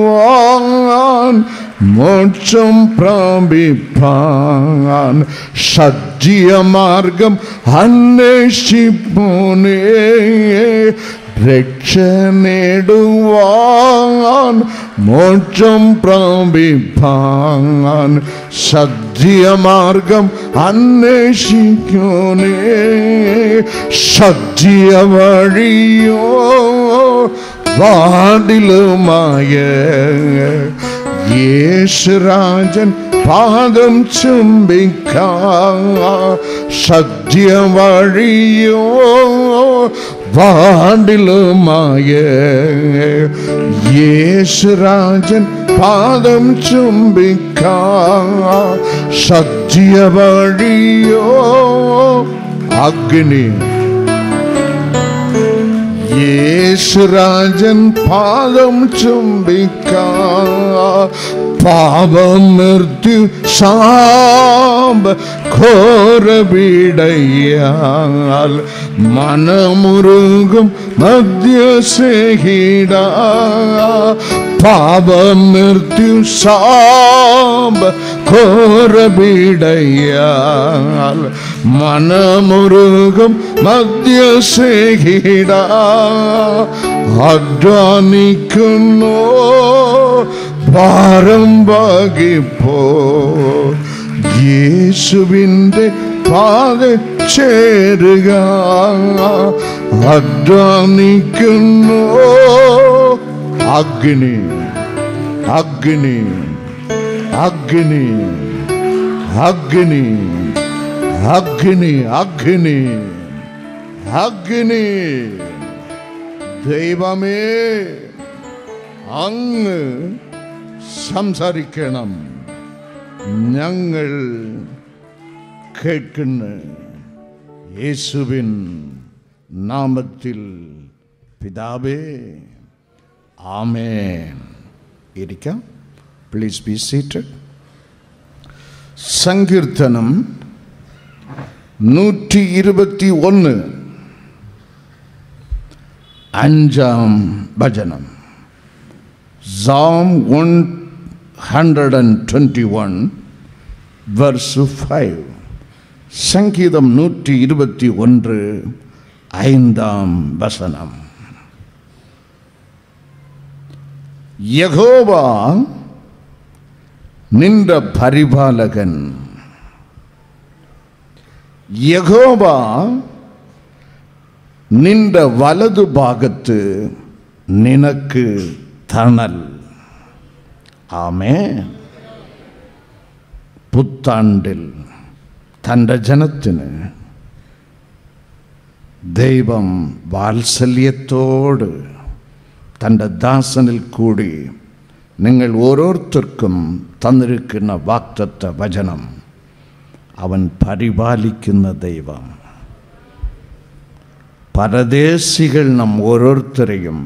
രക്ഷനേടുവാൻ മോക്ഷം പ്രാപിപ്പാൻ സത്യമാർഗം അന്വേഷിപ്പോനേ. രക്ഷനേടുവാൻ മോക്ഷം പ്രാപിപ്പാൻ സത്യമാർഗം അന്വേഷിക്കോനേ. സത്യവഴിയോ വാടിലുമായ യേശുരാജൻ പാദം ചുംബിക്കാം. സത്യവഴിയോ വാടിലുമായ യേശുരാജൻ പാദം ചുംബിക്കാം. സത്യവഴിയോ അഗ്നി യേശുരാജൻ പാദം ചുംബിക്കാം. പാപം മൃത്യു ശാപ ഘോരപീഡയാൽ മനമുരുകും മധ്യസേഹിട. പാപം മൃത്യു ശാപ ഘോരപീഡയാൽ മനമുരുകും മധ്യസേഹിട. അധ്വാനിക്കുന്നു ഭാരം വഹിപ്പോ യേശുവിൻ്റെ പാത ചേരുക. അധ്വാനിക്കുന്നു അഗ്നി അഗ്നി അഗ്നി അഗ്നി അഗ്നി അഗ്നി അഗ്നി. ദൈവമേ അങ്ങ് സംസാരിക്കണം, ഞങ്ങൾ കേൾക്കുന്നു. യേശുവിൻ നാമത്തിൽ പിതാവേ, ആമേൻ. ഇരിക്കാം. Please be seated. സങ്കീർത്തനം 121 5-ാം വചനം. Psalm 121 verse 5. സംഗീതം 121 5-ാം വചനം. യഹോവ നിന്റെ പരിപാലകൻ, യഹോവ നിന്റെ വലതുഭാഗത്ത് നിനക്ക് തണൽ. ആമേൻ. പുത്താണ്ടിൽ തൻ്റെ ജനത്തിന് ദൈവം വാത്സല്യത്തോട് തൻ്റെ ദാസനിൽ കൂടി നിങ്ങൾ ഓരോരുത്തർക്കും തന്നിരിക്കുന്ന വാഗ്ദത്ത വചനം, അവൻ പരിപാലിക്കുന്ന ദൈവം. പരദേശികൾ നാം ഓരോരുത്തരെയും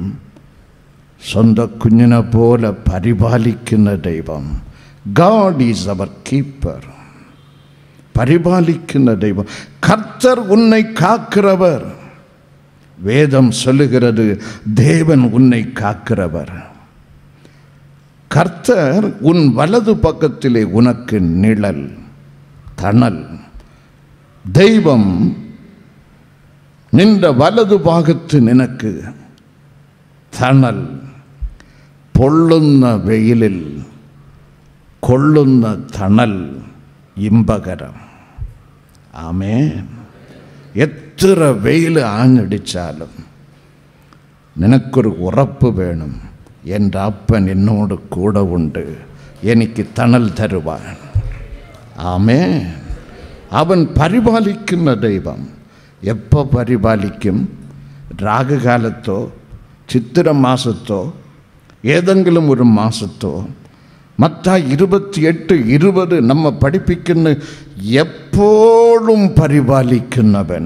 സ്വന്തം കുഞ്ഞിനെ പോലെ പരിപാലിക്കുന്ന ദൈവം. God is our keeper. പരിപാലിക്കുന്ന ദൈവം. கர்த்தர் உன்னை காக்கிறவர். வேதம் சொல்லுகிறது தேவன் உன்னை காக்கிறவர். கர்த்தர் உன் வலது பக்கத்திலே உனக்கு நிழல், தணல். தெய்வம் நின்ற வலது ഭാഗത്ത് നിനക്ക് തണൽ. പൊള്ളുന്ന വെയിലിൽ കൊള്ളുന്ന തണൽ ഇമ്പകരം. ആമേൻ. എത്ര വെയിൽ ആഞ്ഞടിച്ചാലും നിനക്കൊരു ഉറപ്പ് വേണം, എൻ്റെ അപ്പൻ എന്നോട് കൂടെ ഉണ്ട്, എനിക്ക് തണൽ തരുവാൻ. ആമേൻ. അവൻ പരിപാലിക്കുന്ന ദൈവം. എപ്പോൾ പരിപാലിക്കും? രാഗകാലത്തോ ചിത്തിര മാസത്തോ ഏതെങ്കിലും ഒരു മാസത്തോ മത്തായി 28:20 നമ്മ പഠിപ്പിക്കുന്ന എപ്പോഴും പരിപാലിക്കുന്നവൻ.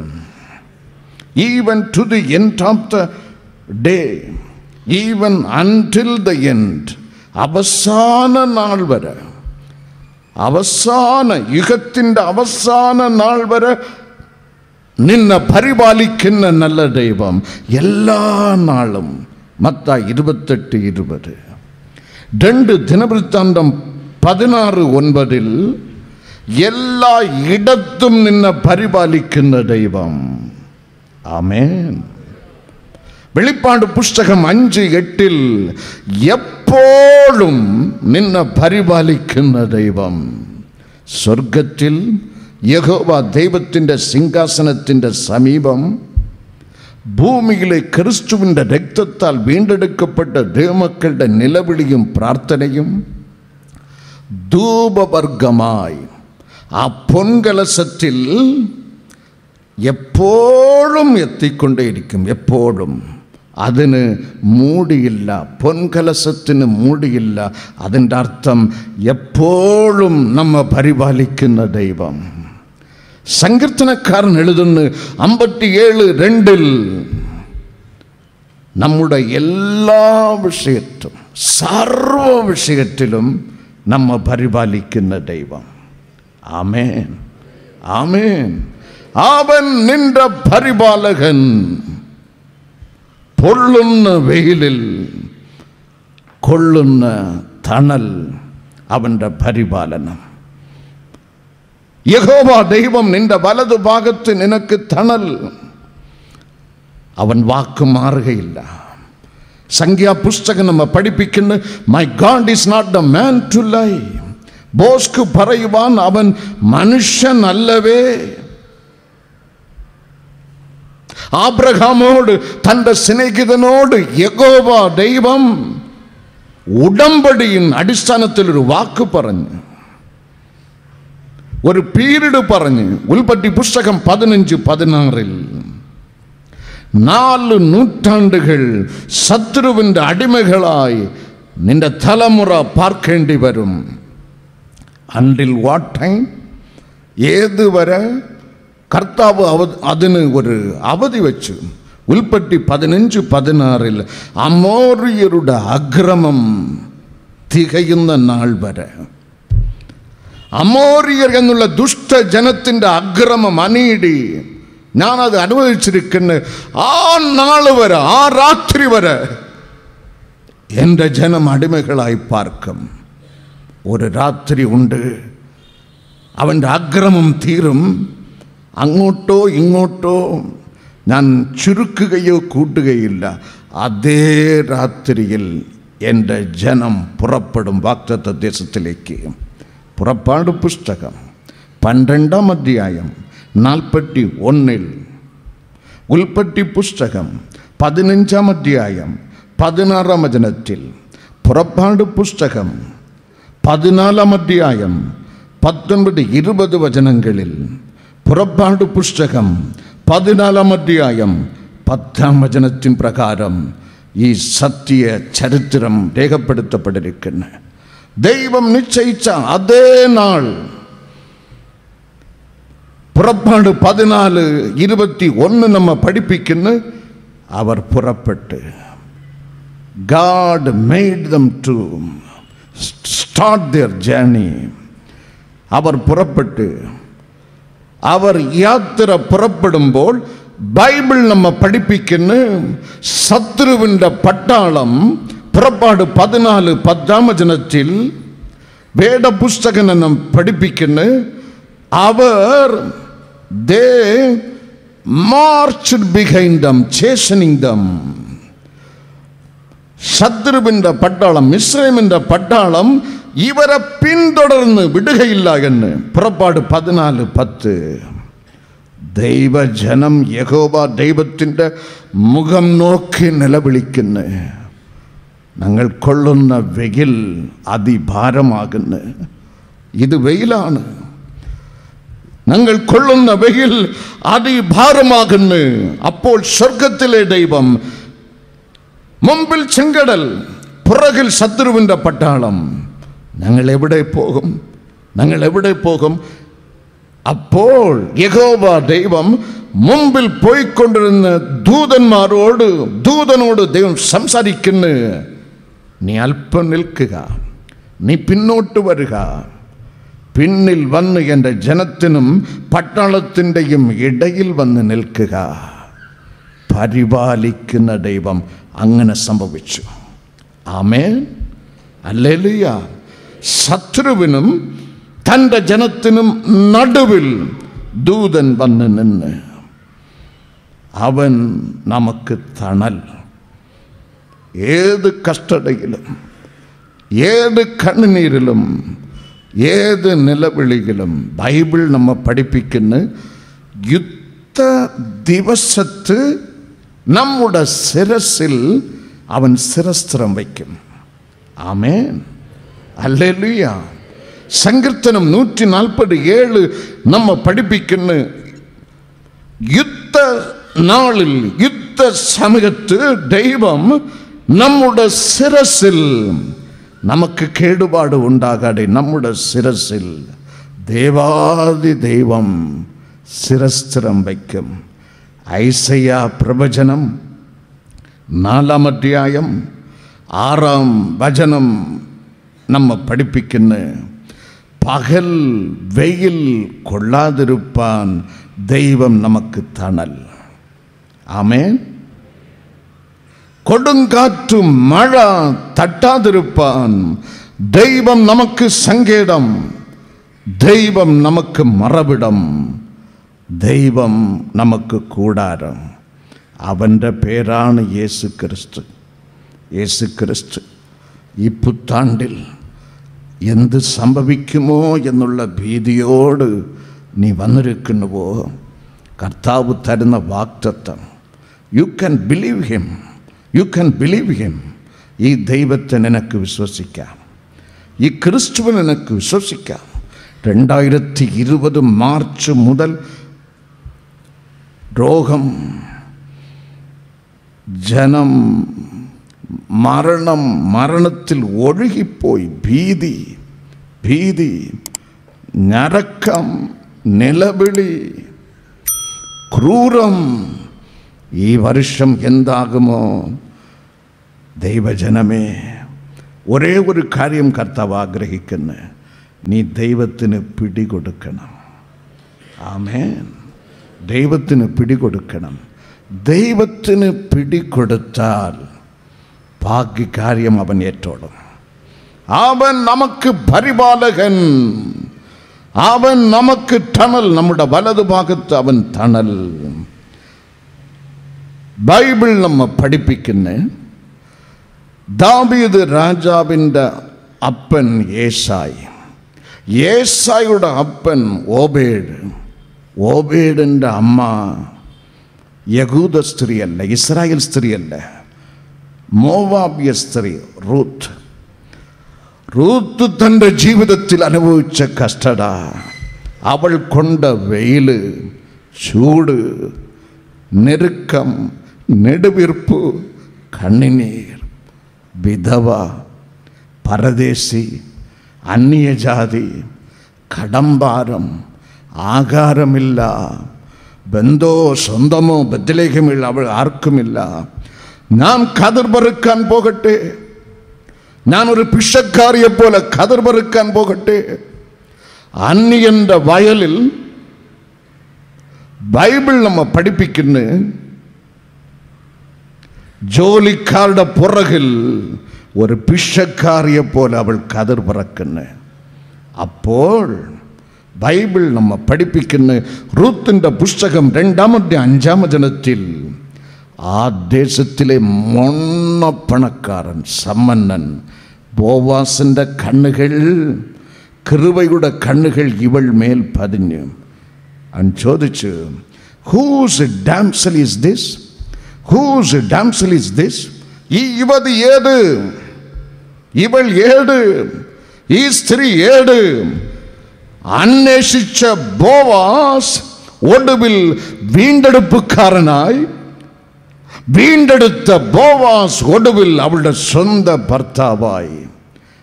Even to the end of the day, even until the end, അവസാന നാൾ വരെ, അവസാന യുഗത്തിൻ്റെ അവസാന നാൾ വരെ നിന്നെ പരിപാലിക്കുന്ന നല്ല ദൈവം എല്ലാ നാളും. മത്തായി 28:20. 2 ദിനവൃത്താന്തം 16:9 എല്ലാ ഇടത്തും നിന്നെ പരിപാലിക്കുന്ന ദൈവം. ആമേൻ. വെളിപ്പാട് പുസ്തകം 5:8 എപ്പോഴും നിന്നെ പരിപാലിക്കുന്ന ദൈവം. സ്വർഗത്തിൽ യഹോവ ദൈവത്തിൻ്റെ സിംഹാസനത്തിൻ്റെ സമീപം ഭൂമിയിലെ ക്രിസ്തുവിൻ്റെ രക്തത്താൽ വീണ്ടെടുക്കപ്പെട്ട ദൈവമക്കളുടെ നിലവിളിയും പ്രാർത്ഥനയും ധൂപവർഗമായി ആ പൊൻകലശത്തിൽ എപ്പോഴും എത്തിക്കൊണ്ടേയിരിക്കും. എപ്പോഴും. അതിന് മൂടിയില്ല. പൊൻകലശത്തിന് മൂടിയില്ല. അതിൻ്റെ അർത്ഥം എപ്പോഴും നമ്മ പരിപാലിക്കുന്ന ദൈവം. സങ്കീർത്തനക്കാരൻ എഴുതുന്നു 57:2 നമ്മുടെ എല്ലാ വിഷയത്തും സർവ വിഷയത്തിലും നമ്മ പരിപാലിക്കുന്ന ദൈവം. ആമേൻ, ആമേൻ. അവൻ നിന്റെ പരിപാലകൻ. പൊള്ളുന്ന വെയിലിൽ കൊള്ളുന്ന തണൽ അവൻ്റെ പരിപാലനം. യഹോവ ദൈവം നിന്റെ വലതു ഭാഗത്ത് നിനക്ക് തണൽ. അവൻ വാക്ക് മാറുകയില്ല. സംഖ്യാപുസ്തകം നമ്മ പഠിപ്പിക്കുന്ന my God is not the man to lie. ബോസ്ക് പറയുവാൻ അവൻ മനുഷ്യനല്ലവേ. ആബ്രഹാമോട് തൻ്റെ സ്നേഹിതനോട് യഹോവ ദൈവം ഉടമ്പടിயின் അടിസ്ഥാനത്തിൽ ഒരു വാക്ക് പറഞ്ഞു, ഒരു പീരീഡ് പറഞ്ഞു. ഉൽപ്പത്തി പുസ്തകം 15:16 4 നൂറ്റാണ്ടുകൾ ശത്രുവിൻ്റെ അടിമകളായി നിന്റെ തലമുറ പാർക്കേണ്ടി വരും. Until what time? ഏതുവരെ? കർത്താവ് അതിന് ഒരു അവധി വെച്ചു. ഉൽപ്പത്തി 15:16 അമോറിയരുടെ അക്രമം തികയുന്ന നാൾ വരെ. അമോറിയർ എന്നുള്ള ദുഷ്ടജനത്തിൻ്റെ അക്രമം, അനീതി ഞാനത് അനുഭവിച്ചിരിക്കുന്ന ആ നാൾ വരെ, ആ രാത്രി വരെ എൻ്റെ ജനം അടിമകളായി പാർക്കും. ഒരു രാത്രി ഉണ്ട്, അവൻ്റെ അക്രമം തീരും. അങ്ങോട്ടോ ഇങ്ങോട്ടോ ഞാൻ ചുരുക്കുകയോ കൂട്ടുകയില്ല. അതേ രാത്രിയിൽ എൻ്റെ ജനം പുറപ്പെടും വാഗ്ദത്ത ദേശത്തിലേക്ക്. പുറപ്പാട് പുസ്തകം 12:41, ഉൽപ്പത്തി പുസ്തകം 15:16 പുറപ്പാട് പുസ്തകം 14:19-20 വചനങ്ങളിൽ, പുറപ്പാട് പുസ്തകം 14:10 പ്രകാരം ഈ സത്യ ചരിത്രം രേഖപ്പെടുത്തപ്പെട്ടിരിക്കുന്നു. ദൈവം നിശ്ചയിച്ച അതേ നാൾ, പുറപ്പാട് 14:21 നമ്മ പഠിപ്പിക്കുന്നു. അവർ പുറപ്പെട്ട്, God made them to start their journey. അവർ പുറപ്പെട്ട്, അവർ യാത്ര പുറപ്പെടുമ്പോൾ ബൈബിൾ നമ്മ പഠിപ്പിക്കുന്നു, ശത്രുവിൻ്റെ പട്ടാളം. പുറപ്പാട് 14:10 വേദപുസ്തകം നമ്മ പഠിപ്പിക്കുന്നു, അവർ they marched behind them, chastening them. ശത്രുവിൻ്റെ പട്ടാളം, മിസ്രൈമിൻ്റെ പട്ടാളം ഇവരെ പിന്തുടർന്ന് വിടുകയില്ല എന്ന് പുറപ്പാട് 14:10. ദൈവജനം യഹോവ ദൈവത്തിൻ്റെ മുഖം നോക്കി നിലവിളിക്കുന്നു. ഞങ്ങൾ കൊള്ളുന്ന വെയിൽ അതിഭാരമാകുന്നു. ഇത് വെയിലാണ്. ഞങ്ങൾ കൊള്ളുന്ന വെയിൽ അതിഭാരമാകുന്നു. അപ്പോൾ സ്വർഗത്തിലെ ദൈവം, മുമ്പിൽ ചെങ്കടൽ, പുറകിൽ ശത്രുവിൻ്റെ പട്ടാളം. ഞങ്ങൾ എവിടെ പോകും? ഞങ്ങൾ എവിടെ പോകും? അപ്പോൾ യഹോവ ദൈവം മുമ്പിൽ പോയിക്കൊണ്ടിരുന്ന ദൂതനോട് ദൈവം സംസാരിക്കുന്നു. നീ അല്പം നിൽക്കുക, നീ പിന്നോട്ട് വരിക, പിന്നിൽ വന്ന് എൻ്റെ ജനത്തിനും പട്ടാളത്തിൻ്റെയും ഇടയിൽ വന്ന് നിൽക്കുക. പരിപാലിക്കുന്ന ദൈവം അങ്ങനെ സംഭവിച്ചു. ആമേൻ, ഹല്ലേലൂയ. ശത്രുവിനും തൻ്റെ ജനത്തിനും നടുവിൽ ദൂതൻ വന്ന് നിന്ന് അവൻ നമുക്ക് തണൽ. ഏത് കഷ്ടതയിലും, ഏത് കണ്ണുനീരിലും, ഏത് നിലവിളിയിലും ബൈബിൾ നമ്മെ പഠിപ്പിക്കുന്ന യുദ്ധ ദിവസത്ത് നമ്മുടെ ശിരസിൽ അവൻ ശിരസ്ത്രം വയ്ക്കും. ആമേൻ, ഹല്ലേലൂയ. സങ്കീർത്തനം 147 നമ്മെ പഠിപ്പിക്കുന്ന യുദ്ധ നാളിൽ, യുദ്ധ സമയത്ത് ദൈവം നമ്മുടെ ശിരസിൽ, നമുക്ക് കേടുപാട് ഉണ്ടാകാതെ നമ്മുടെ ശിരസിൽ ദേവാദി ദൈവം ശിരസ്ത്രം വയ്ക്കും. ഐസയ്യാ പ്രവചനം 4-ാം അധ്യായം 6-ാം വചനം നമ്മെ പഠിപ്പിക്കുന്ന പകൽ വെയിൽ കൊള്ളാതിരുപ്പാൻ ദൈവം നമുക്ക് തണൽ. ആമേൻ. കൊടുങ്കാറ്റും മഴ തട്ടാതിരുപ്പാൻ ദൈവം നമുക്ക് സങ്കേതം, ദൈവം നമുക്ക് മറവിടം, ദൈവം നമുക്ക് കൂടാരം. അവൻ്റെ പേരാണ് യേശു ക്രിസ്തു. യേശു ക്രിസ്തു ഈ പുത്താണ്ടിൽ എന്ത് സംഭവിക്കുമോ എന്നുള്ള ഭീതിയോട് നീ വന്നിരിക്കുന്നുവോ? കർത്താവ് തരുന്ന വാഗ്ദത്തം, you can believe him, you can believe him. ഈ ദൈവത്തെ നിനക്ക് വിശ്വസിക്കാം, ഈ ക്രിസ്തുവിനെ നിനക്ക് വിശ്വസിക്കാം. 2020 മാർച്ച് മുതൽ രോഗം, ജനം, മരണത്തിൽ ഒഴുകിപ്പോയി. ഭീതി, ഞരക്കം, നിലവിളി, ക്രൂരം. ഈ വർഷം എന്താകുമോ? ദൈവജനമേ, ഒരേ ഒരു കാര്യം കർത്താവ് ആഗ്രഹിക്കുന്നു, നീ ദൈവത്തിന് പിടികൊടുക്കണം. ആമേൻ. ദൈവത്തിന് പിടികൊടുക്കണം. ദൈവത്തിന് പിടികൊടുത്താൽ ബാക്കി കാര്യം അവൻ ഏറ്റോളും. അവൻ നമുക്ക് പരിപാലകൻ, അവൻ നമുക്ക് തണൽ. നമ്മുടെ വലതുഭാഗത്ത് അവൻ തണൽ. ബൈബിൾ നമ്മെ പഠിപ്പിക്കുന്ന ദാവീദ് രാജാവിൻ്റെ അപ്പൻ യേശായി, യേശായിയുടെ അപ്പൻ ഓബേഡ്, ഓബേഡിൻ്റെ അമ്മ യഹൂദ സ്ത്രീയല്ല, ഇസ്രായേൽ സ്ത്രീയല്ല, മോവാബ്യ സ്ത്രീ റൂത്ത്. റൂത്ത് തൻ്റെ ജീവിതത്തിൽ അനുഭവിച്ച കഷ്ടത, അവൾ കൊണ്ട വെയിൽ, ചൂട്, ഞെരുക്കം, നെടുവീർപ്പ്, കണ്ണുനീർ, വിധവ, പരദേശി, അന്യജാതി, കടംഭാരം, ആകാരമില്ല, ബന്ധോ സ്വന്തമോ ബത്ലഹേമിൽ അവൾ ആർക്കുമില്ല. ഞാൻ കതിർ പെറുക്കാൻ പോകട്ടെ, ഞാനൊരു പിശക്കാരിയെ പോലെ കതിർ പെറുക്കാൻ പോകട്ടെ. അന്യൻ്റെ വയലിൽ ബൈബിൾ നമ്മെ പഠിപ്പിക്കുന്ന ജോലിക്കാരുടെ പുറകിൽ ഒരു പിശക്കാരിയെ പോലെ അവൾ കതിർ പറക്കുന്നു. അപ്പോൾ ബൈബിൾ നമ്മെ പഠിപ്പിക്കുന്ന റൂത്തിൻ്റെ പുസ്തകം 2-ാം അധ്യായം 5-ാം വചനത്തിൽ ആ ദേശത്തിലെ മൊണ്ണപ്പണക്കാരൻ, സമ്പന്നൻ ബോവാസിൻ്റെ കണ്ണുകൾ, കൃപയുടെ കണ്ണുകൾ ഇവൾ മേൽ പതിഞ്ഞു. അവൻ ചോദിച്ചു, whose damsel is this, whose damsel is this? ഈ യുവതി ഏത്? ഇവൾ ഏത്? ഈ സ്ത്രീ ഏത്? അന്വേഷിച്ച ബോവാസ് ഒടുവിൽ വീണ്ടെടുപ്പുകാരനായി വീണ്ടെടുത്ത ബോവാസ് ഒടുവിൽ അവളുടെ സ്വന്തം ഭർത്താവായി.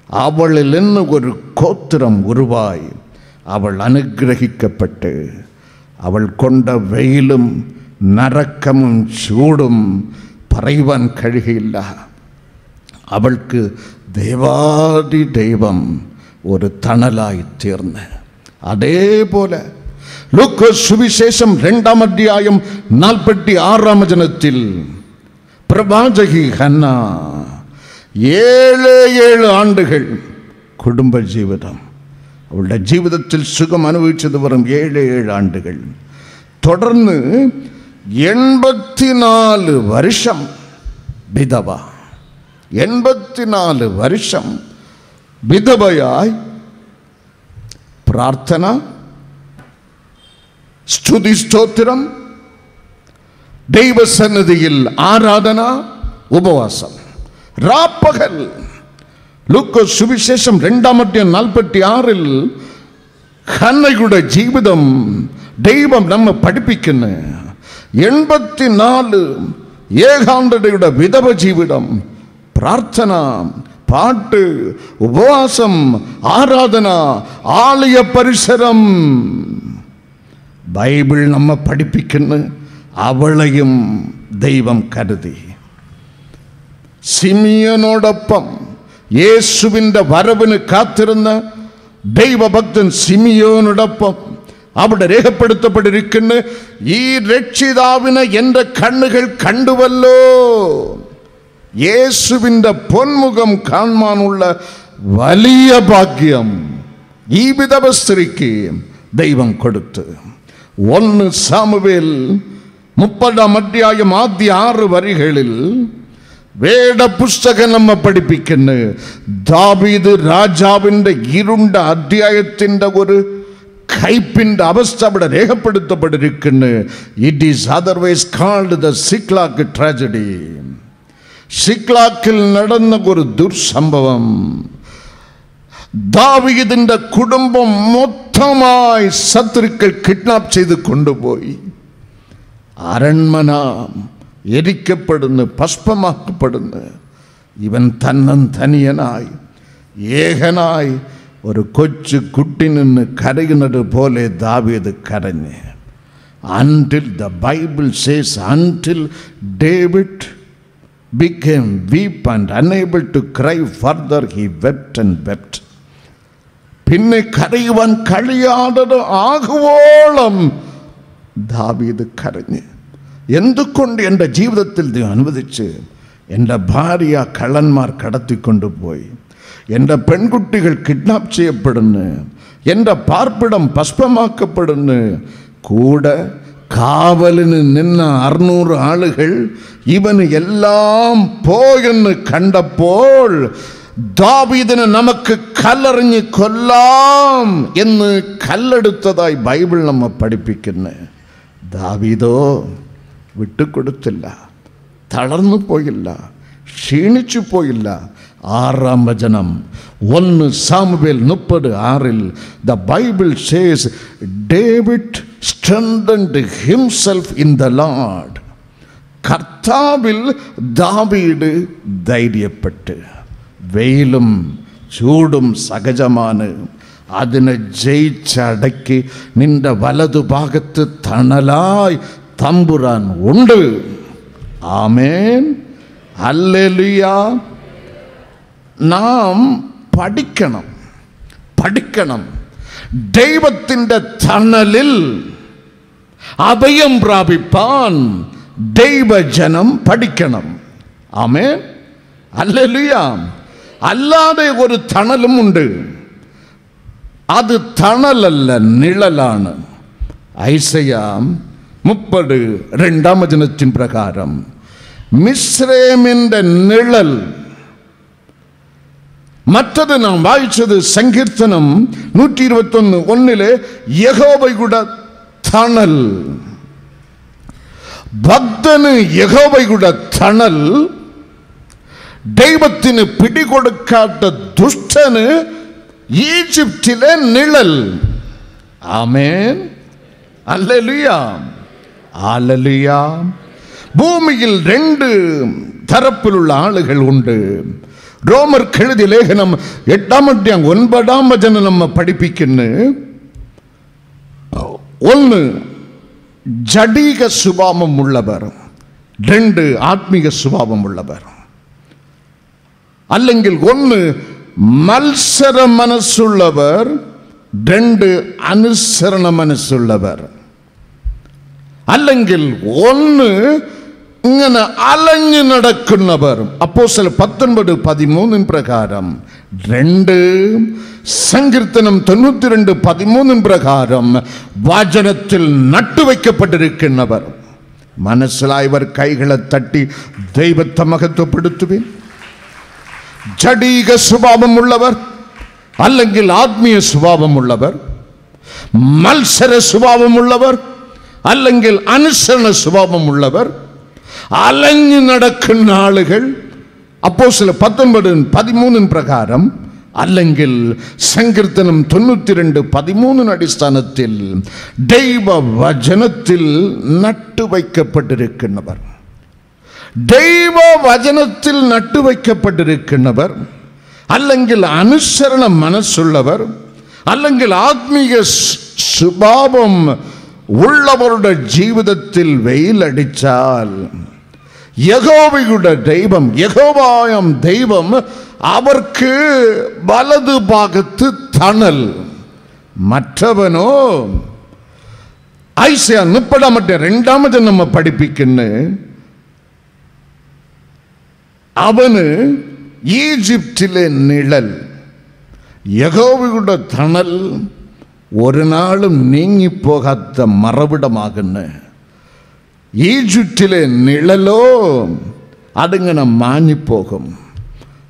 അവളിൽ നിന്ന് ഒരു ഗോത്രം ഉരുവായി. അവൾ അനുഗ്രഹിക്കപ്പെട്ട് അവൾ കൊണ്ട വെയിലും നരക്കമും ചൂടും പറയുവാൻ കഴിയില്ല. അവൾക്ക് ദേവാദി ദൈവം ഒരു തണലായി തീർന്ന്. അതേപോലെ ലൂക്കോസ് സുവിശേഷം 2-ാം അധ്യായം 46-ാം വചനത്തിൽ പ്രവാചകി ഹന്ന 7 ആണ്ടുകൾ കുടുംബജീവിതം, അവളുടെ ജീവിതത്തിൽ സുഖം അനുഭവിച്ചത് വെറും 7 ആണ്ടുകൾ. തുടർന്ന് 84 വർഷം വിധവ, 84 വർഷം വിധവയായി പ്രാർത്ഥന, സ്തുതി, സ്തോത്രം, ദൈവസന്നിധിയിൽ ആരാധന, ഉപവാസം, രാപ്പകൽ. ലൂക്കോസ് സുവിശേഷം 2-ാം അധ്യായം 46-ൽ ഹന്നയുടെ ജീവിതം ദൈവം നമ്മെ പഠിപ്പിക്കുന്നു. 84 ഏകാന്തതയുടെ വിധവ ജീവിതം, പ്രാർത്ഥന, പാട്ട്, ഉപവാസം, ആരാധന, ആലയ പരിസരം. ബൈബിൾ നമ്മെ പഠിപ്പിക്കുന്നു. അവളെയും ദൈവം കരുതി. സിമിയോനോടൊപ്പം യേശുവിൻ്റെ വരവിന് കാത്തിരുന്ന ദൈവഭക്തൻ സിമിയോനോടൊപ്പം അവിടെ രേഖപ്പെടുത്തപ്പെട്ടിരിക്കുന്നു, ഈ രക്ഷിതാവിനെ എൻ്റെ കണ്ണുകൾ കണ്ടുവല്ലോ. യേശുവിൻ്റെ പൊന്മുഖം കാണാനുള്ള വലിയ ഭാഗ്യം ഈ വിധവ സ്ത്രീക്ക് ദൈവം കൊടുത്തു. 1 സാമുവേൽ 30-ാം അധ്യായം ആദ്യ 6 വരികളിൽ വേദപുസ്തകം നമ്മെ പഠിപ്പിക്കുന്നു. ദാവീദ് രാജാവിൻ്റെ ഇരുണ്ട അധ്യായത്തിൻ്റെ ഒരു കയ്പിൻ്റെ അവസ്ഥ അവിടെ രേഖപ്പെടുത്തപ്പെട്ടിരിക്കുന്നു. It is otherwise called the Ziklag tragedy. സിക്ലാക്കിൽ നടന്ന ഒരു ദുർസംഭവം. ദാവീദിന്റെ കുടുംബം മൊത്തമായി ശത്രുക്കൾ കിഡ്നാപ്പ് ചെയ്ത് കൊണ്ടുപോയി. അരൺമന എരിക്കപ്പെടുന്നു, ഭസ്മമാക്കപ്പെടുന്നു. ഇവൻ തനിയനായി ഏകനായി ഒരു കൊച്ചു കുട്ടി നിന്ന് കരയുന്നത് പോലെ ദാവീദ് കരഞ്ഞ്. until the Bible says until David became weak and unable to cry further, he wept and wept. പിന്നെ കരയുവാൻ കഴിയാതെ ആകുവോളം ദാവീദ് കരഞ്ഞ്. എന്തുകൊണ്ട് എൻ്റെ ജീവിതത്തിൽ അനുവദിച്ച്? എൻ്റെ ഭാര്യ കള്ളന്മാർ കടത്തിക്കൊണ്ടുപോയി, എൻ്റെ പെൺകുട്ടികൾ കിഡ്നാപ്പ് ചെയ്യപ്പെടുന്നു, എൻ്റെ പാർപ്പിടം ഭസ്മമാക്കപ്പെടുന്നു. കൂടെ കാവലിന് നിന്ന 600 ആളുകൾ ഇവന് എല്ലാം പോയെന്ന് കണ്ടപ്പോൾ ദാവീദിനെ നമുക്ക് കല്ലെറിഞ്ഞ് കൊല്ലാം എന്ന് കല്ലെടുത്തതായി ബൈബിൾ നമ്മെ പഠിപ്പിക്കുന്നു. ദാവീദോ വിട്ടുകൊടുത്തില്ല, തളർന്നു പോയില്ല, ക്ഷീണിച്ചു പോയില്ല. 6-ാം വചനം 1 Samuel 30:6 the Bible says David strengthened himself in the Lord. കർത്താവിൽ ദാവീദ് ധൈര്യപ്പെട്ട്. വെയിലും ചൂടും സഹജമാണ്, അതിനെ ജയിച്ചടക്കി നിന്റെ വലതുഭാഗത്ത് തണലായി തമ്പുരാൻ ഉണ്ട്. ആമേൻ, ഹല്ലേലൂയ. നാം പഠിക്കണം ദൈവത്തിൻ്റെ തണലിൽ അഭയം പ്രാപിപ്പാൻ ദൈവജനം പഠിക്കണം. ആമേൻ, ഹല്ലേലൂയ. അല്ലാതെ ഒരു തണലും ഉണ്ട്, അത് തണലല്ല, നിഴലാണ്. ഐസയ്യ 30:2 വചനത്തിൻ പ്രകാരം മിസ്രൈമിന്റെ നിഴൽ. മറ്റത് നാം വായിച്ചത് സങ്കീർത്തനം 121:1 യഹോവയുടെ തണൽ. ഭക്തന് യഹോവയുടെ തണൽ, ദൈവത്തിന് പിടികൊടുക്കാത്ത ദുഷ്ടന് ഈജിപ്തിലെ നിഴൽ. ആമേൻ, ഹല്ലേലൂയ, ഹല്ലേലൂയ. பூமியில் 2 தரப்பிலுள்ள ஆளுகள் உண்டு. ரோமர் எழுதிய ലേഖനം 8-ാം അധ്യായം 9-ാം വചനം നമ്മ പഠിപ്പിക്കുന്നു. ഒന്ന് ജഡിക സ്വഭാവമുള്ളവർ, 2 ആത്മീക സ്വഭാവമുള്ളവർ. അല്ലെങ്കിൽ ഒന്ന് മത്സര മനസ്സുള്ളവർ, 2 അനുസരണ മനസ്സുള്ളവർ. അല്ലെങ്കിൽ ഒന്ന് ഇങ്ങനെ അലഞ്ഞു നടക്കുന്നവർ. അപ്പോസ്തലർ 19:13 പ്രകാരം 2 സങ്കീർത്തനം 92:13 പ്രകാരം വചനത്തിൽ നട്ടുവയ്ക്കപ്പെട്ടിരിക്കുന്നവർ. മനസ്സിലായവർ കൈകളെ തട്ടി ദൈവത്തെ മഹത്വപ്പെടുത്തുവിൻ. ജഡിക സ്വഭാവമുള്ളവർ, അല്ലെങ്കിൽ ആത്മീയ സ്വഭാവമുള്ളവർ, മത്സര സ്വഭാവമുള്ളവർ, അല്ലെങ്കിൽ അനുസരണ സ്വഭാവമുള്ളവർ, അലഞ്ഞു നടക്കുന്ന ആളുകൾ. അപ്പോസ്തലർ 19:13 പ്രകാരം, അല്ലെങ്കിൽ സങ്കീർത്തനം 92:13 അടിസ്ഥാനത്തിൽ ദൈവവചനത്തിൽ നട്ടുവയ്ക്കപ്പെട്ടിരിക്കുന്നവർ. ദൈവവചനത്തിൽ നട്ടുവയ്ക്കപ്പെട്ടിരിക്കുന്നവർ, അല്ലെങ്കിൽ അനുസരണ മനസ്സുള്ളവർ, അല്ലെങ്കിൽ ആത്മീയ സ്വഭാവം ഉള്ളവരുടെ ജീവിതത്തിൽ വെയിലടിച്ചാൽ യഹോവയുടെ ദൈവം, യഹോവായം ദൈവം അവർക്ക് വലതു ഭാഗത്ത് തണൽ. മറ്റവനോ ഐസയ 30:2 നമ്മ പഠിപ്പിക്കുന്നു. അവന് ഈജിപ്തിലെ നിഴൽ, യഹോവയുടെ തണൽ ഒരു നാളും നീങ്ങിപ്പോകാത്ത മറവിടമാകുന്നു. ഈജിപ്തിലെ നിഴലോ അതിങ്ങനെ മാഞ്ഞിപ്പോകും.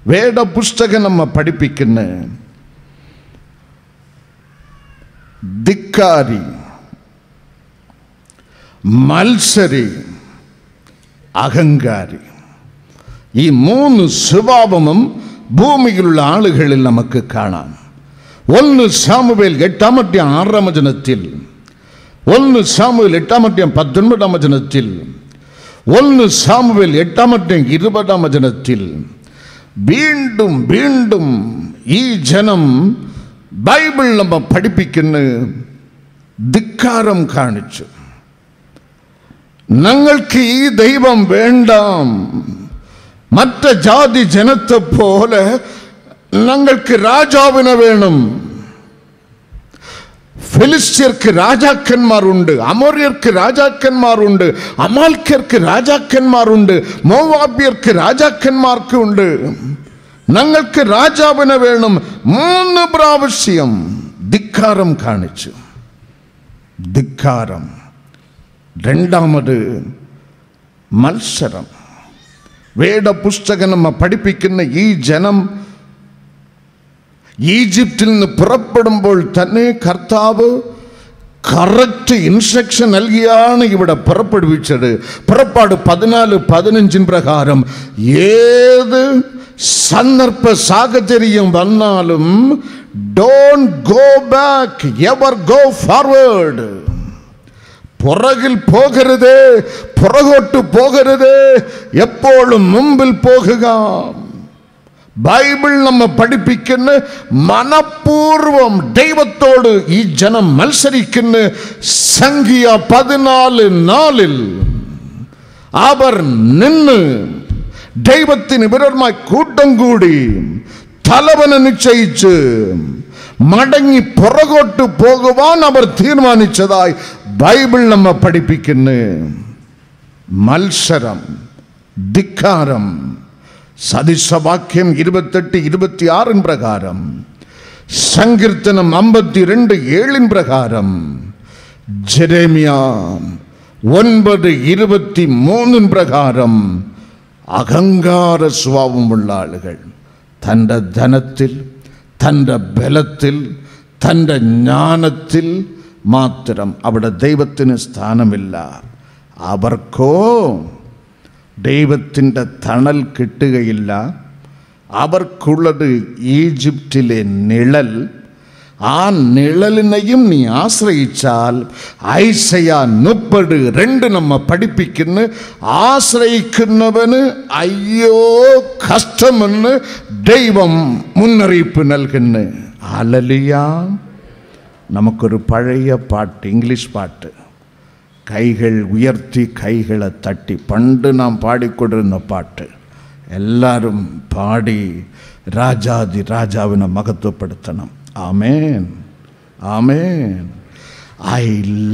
വേദപുസ്തകം നമ്മ പഠിപ്പിക്കുന്നു. ധിക്കാരി, മത്സരി, അഹങ്കാരി, ഈ 3 സ്വഭാവവും ഭൂമിയിലുള്ള ആളുകളിൽ നമുക്ക് കാണാം. 1 സാമുവേൽ 8-ാം അധ്യായം 6-ാം വചനത്തിൽ, 1 സാമുവേൽ 8-ാം അധ്യായം 19-ാം വചനത്തിൽ, 1 സാമുവേൽ 8-ാം അധ്യായം 20-ാം വചനത്തിൽ വീണ്ടും വീണ്ടും ഈ ജനം ബൈബിൾ നമ്മ പഠിപ്പിക്കുന്ന ധിക്കാരം കാണിച്ചു. ഞങ്ങൾക്ക് ഈ ദൈവം വേണ്ട, മറ്റ ജാതി ജനത്തെ പോലെ ഞങ്ങൾക്ക് രാജാവിനെ വേണം. ഫിലിസ്ത്യർക്ക് രാജാക്കന്മാരുണ്ട്, അമോര്യർക്ക് രാജാക്കന്മാരുണ്ട്, അമാൽക്കർക്ക് രാജാക്കന്മാരുണ്ട്, മോവാബ്യർക്ക് രാജാക്കന്മാർക്ക് ഉണ്ട്. ഞങ്ങൾക്ക് രാജാവിനെ വേണം. 3 പ്രാവശ്യം ധിക്കാരം കാണിച്ചു. ധിക്കാരം. 2ാമത് മത്സരം. വേദപുസ്തകം നമ്മ പഠിപ്പിക്കുന്ന ഈ ജനം ഈജിപ്തിൽ നിന്ന് പുറപ്പെടുമ്പോൾ തന്നെ കർത്താവ് കറക്റ്റ് ഇൻസ്ട്രക്ഷൻ നൽകിയാണ് ഇവിടെ പുറപ്പെടുവിച്ചത്. പുറപ്പാട് 14:15 പ്രകാരം ഏത് സന്ദർഭ സാഹചര്യം വന്നാലും don't go back, ever go forward. പുറകിൽ പോകരുത്, പുറകോട്ട് പോകരുത്, എപ്പോഴും മുമ്പിൽ പോകുക. ബൈബിൾ നമ്മ പഠിപ്പിക്കുന്ന മനപൂർവം ദൈവത്തോട് ഈ ജനം മത്സരിക്കുന്ന. സംഖ്യ 14:4 അവർ നിന്ന് ദൈവത്തിന് വിരോധമായി കൂട്ടം കൂടി തലവനെ നിശ്ചയിച്ച് മടങ്ങി പുറകോട്ട് പോകുവാൻ അവർ തീരുമാനിച്ചതായി ബൈബിൾ നമ്മ പഠിപ്പിക്കുന്നു. മത്സരം, ധിക്കാരം. സദൃശവാക്യം 28:26 പ്രകാരം, സങ്കീർത്തനം 52:7 പ്രകാരം, ജെരമ്യ 9:23 പ്രകാരം അഹങ്കാര സ്വഭാവമുള്ള ആളുകൾ തൻ്റെ ധനത്തിൽ, തൻ്റെ ബലത്തിൽ, തൻ്റെ ജ്ഞാനത്തിൽ മാത്രം, അവിടെ ദൈവത്തിന് സ്ഥാനമില്ല. അവർക്കോ ദൈവത്തിൻ്റെ തണൽ കിട്ടുകയില്ല. അവർക്കുള്ളത് ഈജിപ്തിലെ നിഴൽ, ആ നിഴലിനെയും നീ ആശ്രയിച്ചാൽ ഐസയ 30:2 നമ്മ പഠിപ്പിക്കുന്നു, ആശ്രയിക്കുന്നവന് അയ്യോ കഷ്ടമെന്ന് ദൈവം മുന്നറിയിപ്പ് നൽകുന്നു. ഹല്ലേലൂയ. നമുക്കൊരു പഴയ പാട്ട്, ഇംഗ്ലീഷ് പാട്ട്, കൈകൾ ഉയർത്തി കൈകളെ തട്ടി, പണ്ട് നാം പാടിക്കൊണ്ടിരുന്ന പാട്ട് എല്ലാവരും പാടി രാജാതി രാജാവിനെ മഹത്വപ്പെടുത്തണം. ആമേൻ, ആമേൻ. I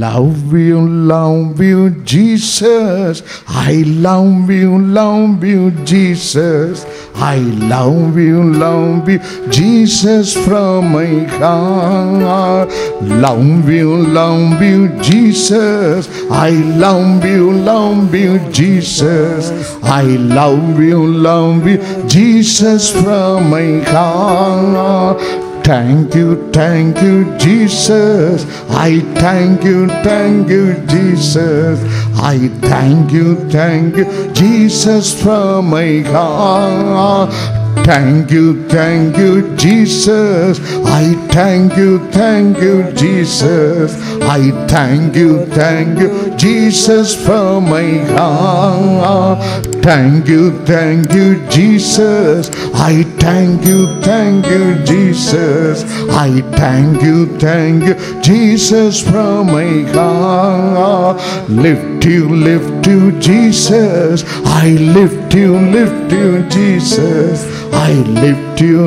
love you, Jesus. I love you, Jesus. I love you, Jesus from my heart. Love you, Jesus. I love you, Jesus. I love you, Jesus from my heart. Thank you, Jesus. I thank you, Jesus. I thank you, Jesus from my heart. Thank you, Jesus. I thank you, Jesus. I thank you, Jesus from my heart. Thank you, Jesus. I thank you, Jesus. I thank you, Jesus from my heart. Lift you, Jesus. I lift you, Jesus. I lift you,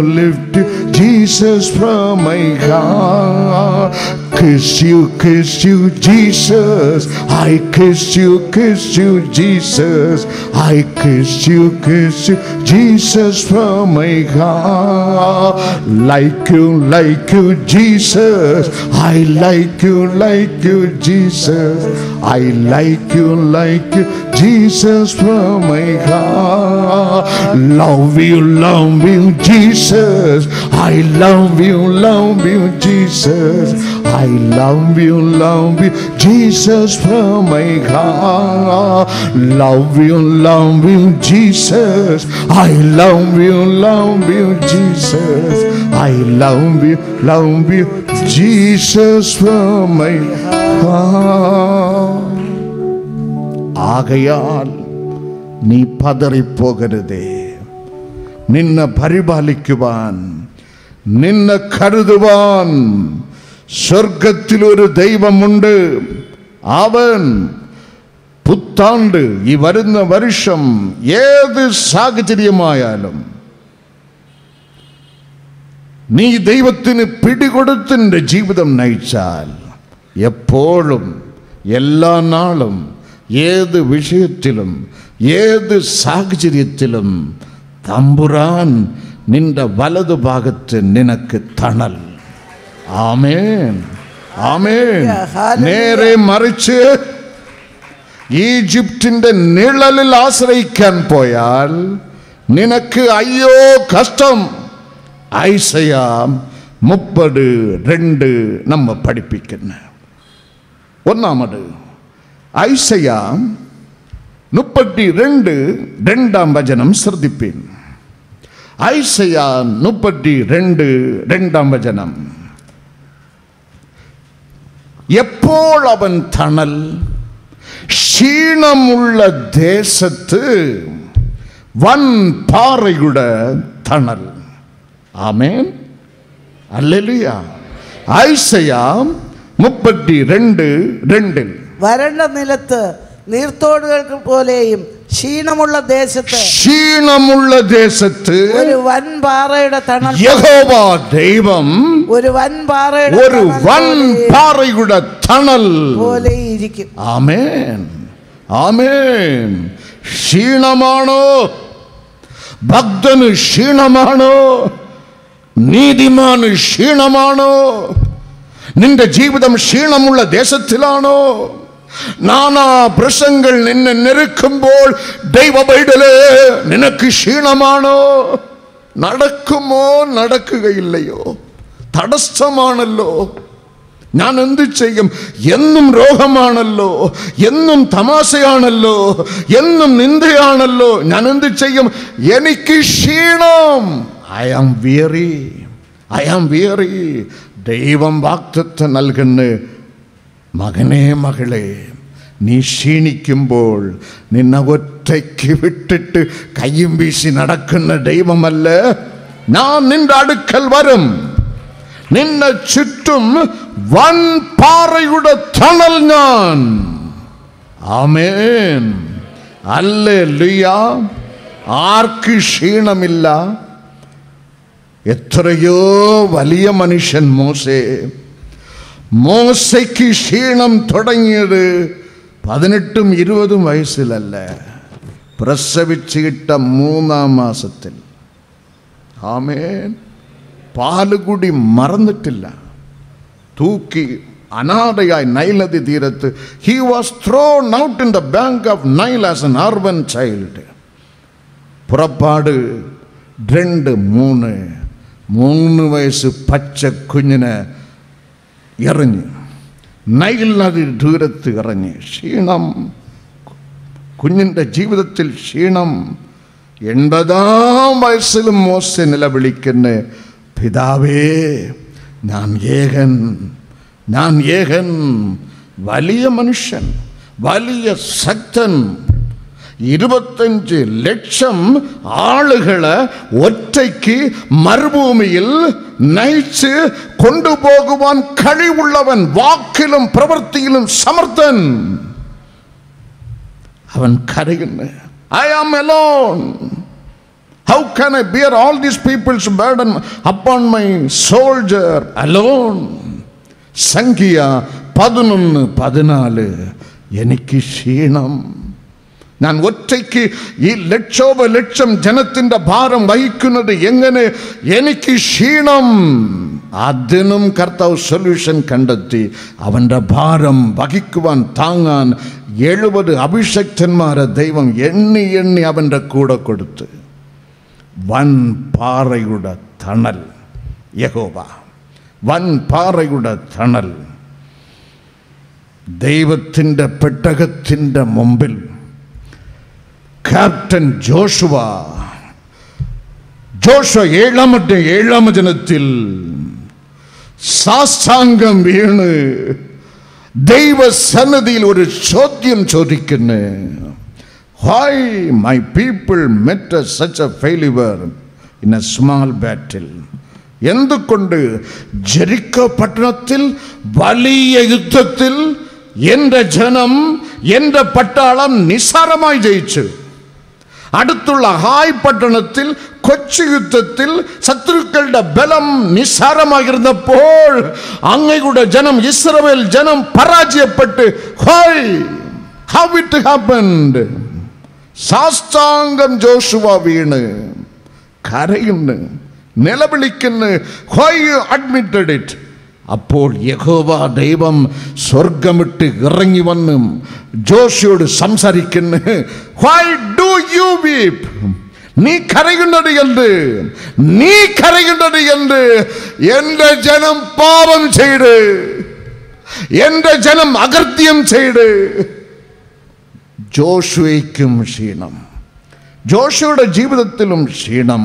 Jesus from my heart. Kiss you, Jesus. I kiss you, Jesus. I kiss you, Jesus from my heart. Like you, Jesus. I like you, Jesus. I like you, Jesus from my heart. Love you, Jesus. I love you, Jesus. I love you, Jesus from my heart. Love you, Jesus. I love you, Jesus. I love you, Jesus from my heart. ആകയാൽ നീ പതറിപ്പോകരുതേ. നിന്നെ പരിപാലിക്കുവാൻ, നിന്നെ കരുതുവാൻ സ്വർഗത്തിലൊരു ദൈവമുണ്ട്. അവൻ പുത്താണ്ട്, ഈ വരുന്ന വർഷം ഏത് സാഹചര്യമായാലും നീ ദൈവത്തിന് പിടികൊടുത്ത് നിന്റെ ജീവിതം നയിച്ചാൽ എപ്പോഴും എല്ലാ നാളും ഏത് വിഷയത്തിലും ഏത് സാഹചര്യത്തിലും തമ്പുരാൻ നിന്റെ വലതുഭാഗത്ത് നിനക്ക് തണൽ. ആമേൻ, ആമേൻ. നേരെ മറിച്ച് ഈജിപ്തിന്റെ നിഴലിൽ ആശ്രയിക്കാൻ പോയാൽ നിനക്ക് അയ്യോ കഷ്ടം. ഐസയ 30:2 നമ്മ പഠിപ്പിക്കുന്നു. ഒന്നാമത് ഐസയ 32:2 ശ്രദ്ധിപ്പിൻ. ഐസയ 32:2 എപ്പോൾ അവൻ തണൽ, ക്ഷീണമുള്ള ദേശത്ത് വൻ പാറയുടെ തണൽ. ആമേൻ, ഹല്ലേലൂയ. ഐസയ 32:2 വരണ്ട നിലത്ത് നീർത്തോടുകൾക്ക് പോലെയും ക്ഷീണമുള്ള ദേശത്ത് ഒരു വൻ പാറയുടെ തണൽ, യഹോവ ദൈവം ഒരു വൻ പാറയുടെ തണൽ പോലെ ഇരിക്കും. ആമേൻ, ആമേൻ. ക്ഷീണമാണോ? ഭക്തന് ക്ഷീണമാണോ? നീതിമാന് ക്ഷീണമാണോ? നിന്റെ ജീവിതം ക്ഷീണമുള്ള ദേശത്തിലാണോ? നാനാ പ്രശ്നങ്ങൾ നിന്നെ നെരുക്കുമ്പോൾ ദൈവപൈതലേ നിനക്ക് ക്ഷീണമാണോ? നടക്കുമോ നടക്കുകയില്ലയോ? തടസ്സമാണല്ലോ. ഞാൻ എന്ത് ചെയ്യും? എന്നും രോഗമാണല്ലോ, എന്നും തമാശയാണല്ലോ, എന്നും നിന്ദയാണല്ലോ. ഞാൻ എന്ത് ചെയ്യും? എനിക്ക് ക്ഷീണം. I am weary. ദൈവം വാഗ്ദത്തം നൽകുന്നു, മകനേ മകളെ, നീ ക്ഷീണിക്കുമ്പോൾ നിന്നെ ഒറ്റയ്ക്ക് വിട്ടിട്ട് കയ്യും വീശി നടക്കുന്ന ദൈവമല്ല, ഞാൻ നിന്റെ അടുക്കൽ വരും, നിന്നെ ചുറ്റും വൻ പാറയുടെ തണൽ ഞാൻ. ആമേൻ, ഹല്ലേലൂയ. ആർക്ക് ക്ഷീണമില്ല? എത്രയോ വലിയ മനുഷ്യൻ മോശയ്ക്ക് ക്ഷീണം തുടങ്ങിയത് 18ഉം 20ഉം വയസ്സിലല്ല, പ്രസവിച്ചിട്ട 3-ാം മാസത്തിൽ. ആമേൻ. പാലുകുടി മറന്നിട്ടില്ല. തൂക്കി അനാഥയായി നൈൽ നദി തീരത്ത്. He was thrown out in the bank of Nile as an orphan child. പുറപ്പാട് 2:3 വയസ്സ് പച്ച കുഞ്ഞിനെ എറിഞ്ഞ് നൈൽ നദി ദൂരത്ത് എറിഞ്ഞ്. ക്ഷീണം, കുഞ്ഞിൻ്റെ ജീവിതത്തിൽ ക്ഷീണം. 80-ാം വയസ്സിലും മോശ നിലവിളിക്കുന്ന, പിതാവേ, ഞാൻ ഏകൻ. വലിയ മനുഷ്യൻ, വലിയ ശക്തൻ. 25 ലക്ഷം ആളുകളെ ഒറ്റയ്ക്ക് മരുഭൂമിയിൽ നയിച്ച് കൊണ്ടുപോകുവാൻ കഴിവുള്ളവൻ, വാക്കിലും പ്രവൃത്തിയിലും സമർത്ഥൻ. അവൻ കരയുന്നു, I am alone. How can I bear all these people's burden upon my soldier alone? സംഖ്യ 11:14. എനിക്ക് ക്ഷീണം, ഞാൻ ഒറ്റയ്ക്ക് ഈ ലക്ഷോപലക്ഷം ജനത്തിൻ്റെ ഭാരം വഹിക്കുന്നത് എങ്ങനെ? എനിക്ക് ക്ഷീണം. അതിനും കർത്താവ് സൊല്യൂഷൻ കണ്ടെത്തി. അവൻ്റെ ഭാരം വഹിക്കുവാൻ താങ്ങാൻ 70 അഭിഷക്തന്മാരെ ദൈവം എണ്ണി അവൻ്റെ കൂടെ കൊടുത്ത്. വൻ പാറയുടെ തണൽ യഹോവ, വൻ പാറയുടെ തണൽ. ദൈവത്തിൻ്റെ പെട്ടകത്തിൻ്റെ മുമ്പിൽ ക്യാപ്റ്റൻ ജോഷുവ 7ാം ദിനത്തിൽ സാഷ്ടാംഗം വീണ് ദൈവസന്നിധിയിൽ ഒരു ചോദ്യം ചോദിക്കുന്നു. Why my people met such a failure in a small battle? എന്തുകൊണ്ട് ജെറിക്കോ പട്ടണത്തിൽ വലിയ യുദ്ധത്തിൽ എൻ്റെ ജനം, എൻ്റെ പട്ടാളം നിസ്സാരമായി ജയിച്ചു? അടുത്തുള്ള ഹായ് പട്ടണത്തിൽ കൊച്ചു യുദ്ധത്തിൽ ശത്രുക്കളുടെ ബലം നിസ്സാരമായിരുന്നപ്പോൾ അങ്ങയുടെ ജനം, ഇസ്രായേൽ ജനം പരാജയപ്പെട്ട്. How it happened? സാഷ്ടാംഗം ജോഷുവ വീണ് കരയുന്നു, നിലവിളിക്കുന്നു. Why you admitted it? അപ്പോൾ യഹോവ ദൈവം സ്വർഗമിട്ട് ഇറങ്ങി വന്ന് ജോഷുവോട് സംസാരിക്കുന്നു. Why do you weep? നീ കരയുന്നത് എന്ത്? എൻ്റെ ജനം പാപം ചെയ്ത്, എൻ്റെ ജനം അകൃത്യം ചെയ്ത്. ജോഷുവയ്ക്കും ക്ഷീണം, ജോഷുവയുടെ ജീവിതത്തിലും ക്ഷീണം.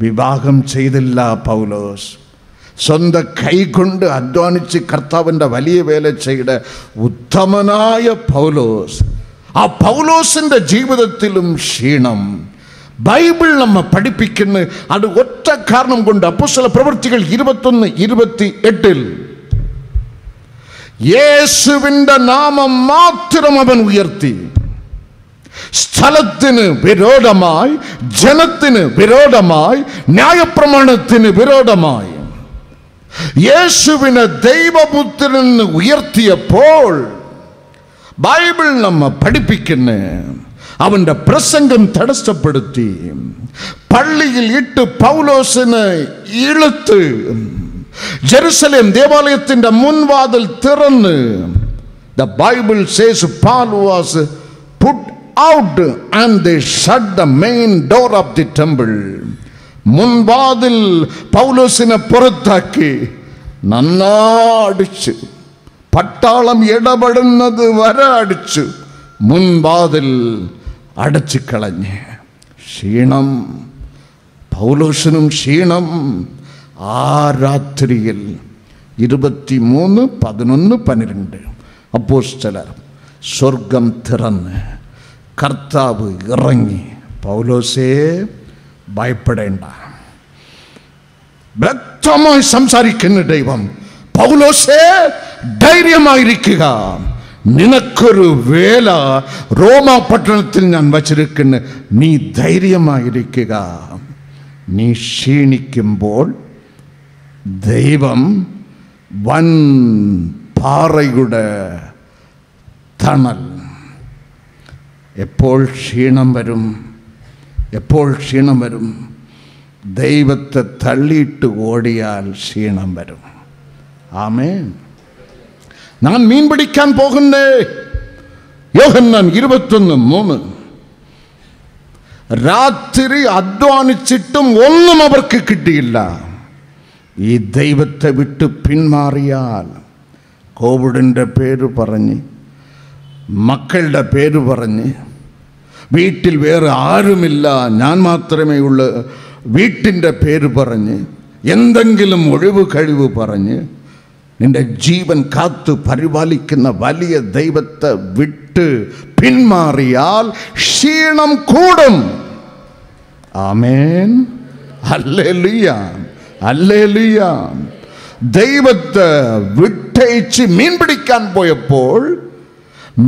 വിവാഹം ചെയ്തില്ല പൗലോസ്. സ്വന്തം കൈകൊണ്ട് അധ്വാനിച്ച് കർത്താവിൻ്റെ വലിയ വേല ചെയ്ത ഉത്തമനായ പൗലോസ്. ആ പൗലോസിൻ്റെ ജീവിതത്തിലും ക്ഷീണം. ബൈബിൾ നമ്മെ പഠിപ്പിക്കുന്ന അത് ഒറ്റ കാരണം കൊണ്ട്. അപ്പോസ്തല പ്രവൃത്തികൾ 21:28 യേശുവിൻ്റെ നാമം മാത്രം അവൻ ഉയർത്തി. സ്ഥലത്തിന് വിരോധമായി, ജനത്തിന് വിരോധമായി, ന്യായപ്രമാണത്തിന് വിരോധമായി യേശുവിനെ ദൈവപുത്രൻ ഉയർത്തിയപ്പോൾ ബൈബിൾ നമ്മെ പഠിപ്പിക്കുന്നു, അവൻ്റെ പ്രസംഗം തടസ്സപ്പെടുത്തി. പള്ളിയിൽ ഇട്ട് പൗലോസിനെ ഇളുത്ത് ജെറുസലേം ദേവാലയത്തിൻ്റെ മുൻവാതിൽ തുറന്ന്. The Bible says Paul was put out and they shut the main door of the temple. മുൻവാതിൽ പൗലോസിനെ പുറത്താക്കി നന്നാടിച്ച്, പട്ടാളം ഇടപെടുന്നത് വരെ അടിച്ചു, മുൻവാതിൽ അടച്ചു കളഞ്ഞ്. ക്ഷീണം, പൗലോസിനും ക്ഷീണം. ആ രാത്രിയിൽ 23:11-12 അപ്പോസ്തലർ സ്വർഗം തുറന്ന് കർത്താവ് ഇറങ്ങി, പൗലോസേ ഭയപ്പെടേണ്ട, വ്യക്തമായി സംസാരിക്കുന്ന ദൈവം, പൗലോസേ ധൈര്യമായിരിക്കുക, നിനക്കൊരു വേല റോമാ പട്ടണത്തിൽ ഞാൻ വച്ചിരിക്കുന്നു, നീ ധൈര്യമായിരിക്കുക. നീ ക്ഷീണിക്കുമ്പോൾ ദൈവം വൻ പാറയുടെ തണൽ. എപ്പോൾ ക്ഷീണം വരും? എപ്പോൾ ക്ഷീണം വരും? ദൈവത്തെ തള്ളിയിട്ട് ഓടിയാൽ ക്ഷീണം വരും. ആമേൻ. ഞാൻ മീൻ പിടിക്കാൻ പോകുന്നേ. യോഹന്നാൻ 21:3. രാത്രി അധ്വാനിച്ചിട്ടും ഒന്നും അവർക്ക് കിട്ടിയില്ല. ഈ ദൈവത്തെ വിട്ട് പിന്മാറിയാൽ കോവിഡിൻ്റെ പേര് പറഞ്ഞ്, മക്കളുടെ പേര് പറഞ്ഞ്, വീട്ടിൽ വേറെ ആരുമില്ല, ഞാൻ മാത്രമേ ഉള്ളൂ, വീട്ടിൻ്റെ പേര് പറഞ്ഞ്, എന്തെങ്കിലും ഒഴിവ് കഴിവ് പറഞ്ഞ് നിന്റെ ജീവൻ കാത്തു പരിപാലിക്കുന്ന വലിയ ദൈവത്തെ വിട്ട് പിന്മാറിയാൽ ക്ഷീണം കൂടും. ആമേൻ. ഹല്ലേലൂയ, ഹല്ലേലൂയ. ദൈവത്തെ വിട്ടയച്ച് മീൻ പിടിക്കാൻ പോയപ്പോൾ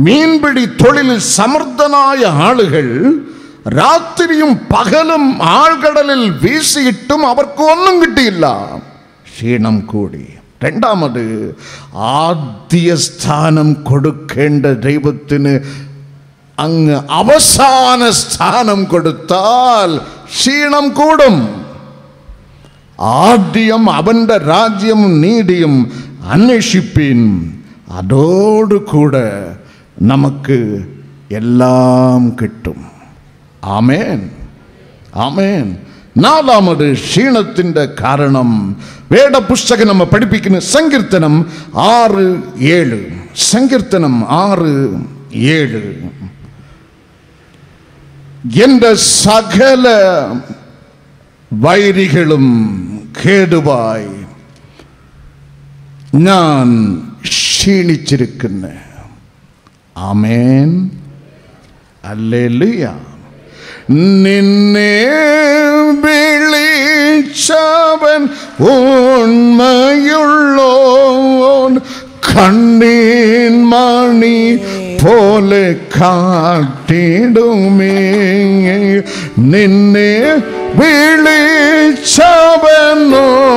മീൻപിടി തൊഴിലിൽ സമർത്ഥനായ ആളുകൾ രാത്രിയും പകലും ആழ்കടലിൽ വീശിയിട്ടും അവർക്ക് ഒന്നും കിട്ടിയില്ല. ക്ഷീണം കൂടി. രണ്ടാമത്, ആദ്യ സ്ഥാനം കൊടുക്കേണ്ട ദൈവത്തിന് അങ്ങ് അവസാന സ്ഥാനം കൊടുത്താൽ ക്ഷീണം കൂടും. ആദ്യം അവൻ്റെ രാജ്യവും നീതിയും അന്വേഷിപ്പിൻ, അതോടുകൂടെ നമുക്ക് എല്ലാം കിട്ടും. ആമേൻ, ആമേൻ. നാലാമത് ക്ഷീണത്തിൻ്റെ കാരണം വേദപുസ്തകം നമ്മെ പഠിപ്പിക്കുന്ന സങ്കീർത്തനം 6:7. സങ്കീർത്തനം 6:7. എൻ്റെ സകല വൈരികളും കേടുവായി ഞാൻ ക്ഷീണിച്ചിരിക്കുന്നു. ആമേൻ, ഹല്ലേലൂയ. നിന്നെ വിളിച്ചവൻ ഉണ്മയുള്ളോൻ, കണ്ണീൻ മണി പോലെ കാട്ടിടുമേ. നിന്നെ വിളിച്ചവൻ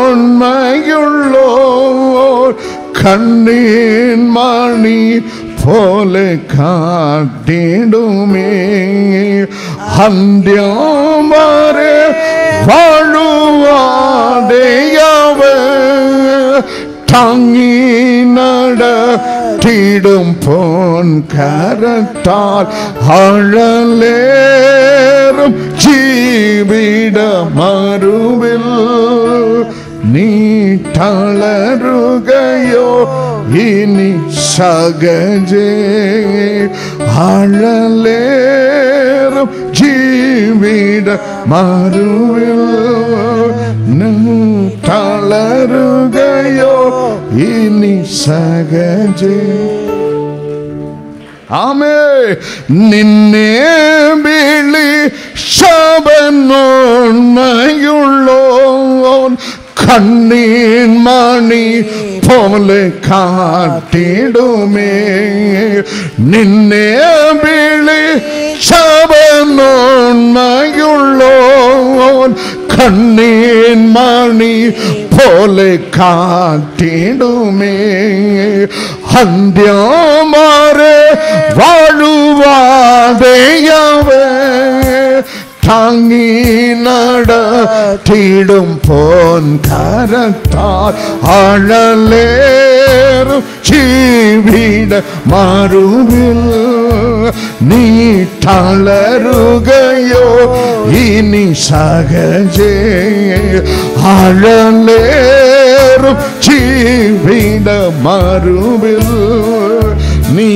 ഉണ്മയുള്ളോൻ, കണ്ണീൻ മണി പോലെ കാട്ടിടുമേ. അന്ത്യം വരെ വാഴുവാതെയവൻ താങ്ങി നടത്തിടും പൊൻ കരത്താൽ. അഴലേറും ജീവിത മരുവിൽ നീ തളരുകയോ ഇനി സഹജേ. അഴലേറും ജീവിത മരുവിൽ നീ തളരുകയോ ഇനി സഹജേ. ആമേ. നിന്നെ വിളിച്ചവനുള്ളോൻ, കണ്ണീൻ മണി പോലെ കാട്ടിടുമേ. നിന്നെ വിളിച്ചവനുള്ളോൻ, കണ്ണീൻ മണി പോലെ കാട്ടിടുമേ. അന്ത്യം വരെ വാഴുവാതെയവൻ താങ്ങി നടത്തിടും പൊൻ കരത്താൽ. അഴലേറും ജീവിത മരുവിൽ നീ തളരുകയോ ഇനി സഹജേ. അഴലേറും ജീവിത മരുവിൽ നീ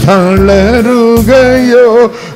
തളരുകയോ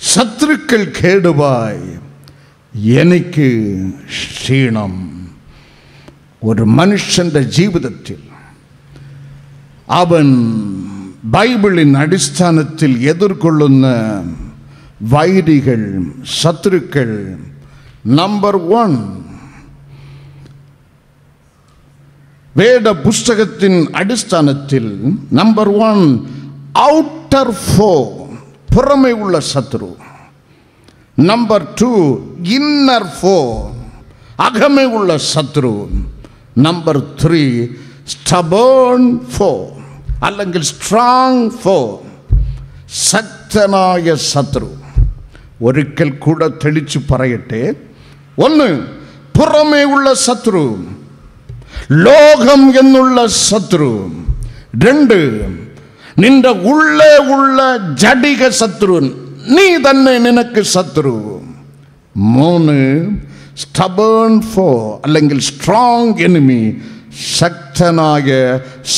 ശത്രുക്കൾ കേടുവായി എനിക്ക് ക്ഷീണം. ഒരു മനുഷ്യന്റെ ജീവിതത്തിൽ അവൻ ബൈബിളിൻ അടിസ്ഥാനത്തിൽ എതിർകൊള്ളുന്ന വൈരികൾ, ശത്രുക്കൾ, നമ്പർ 1, വേദപുസ്തകത്തിൻ അടിസ്ഥാനത്തിൽ നമ്പർ 1 ഔട്ടർ ഫോ, പുറമേ ഉള്ള ശത്രു. നമ്പർ 2 ഇന്നർ ഫോ, അകമേ ഉള്ള ശത്രു. നമ്പർ 3 stubborn ഫോ അല്ലെങ്കിൽ സ്ട്രോങ് ഫോ, ശക്തനായ ശത്രു. ഒരിക്കൽ കൂടെ തെളിച്ചു പറയട്ടെ. 1 പുറമേ ഉള്ള ശത്രു, ലോകം എന്നുള്ള ശത്രു. 2 നിന്റെ ഉള്ളേ ഉള്ള ജഡിക ശത്രു, നീ തന്നെ നിനക്ക് ശത്രു. 3 stubborn ഫോ അല്ലെങ്കിൽ സ്ട്രോങ് എനിമി, ശക്തനായ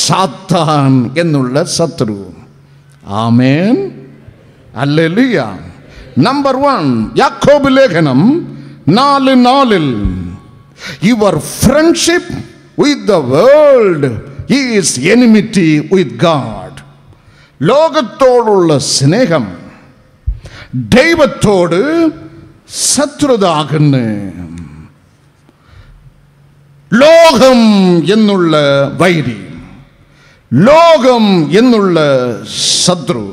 സാത്താൻ എന്നുള്ള ശത്രു. ആമേൻ, ഹല്ലേലൂയ. നമ്പർ 1 യാക്കോബ് ലേഖനം 4:4 your friendship with the world is enmity with God. ലോകത്തോടുള്ള സ്നേഹം ദൈവത്തോട് ശത്രുത ആകുന്നു. ലോകം എന്നുള്ള വൈരി, ലോകം എന്നുള്ള ശത്രു.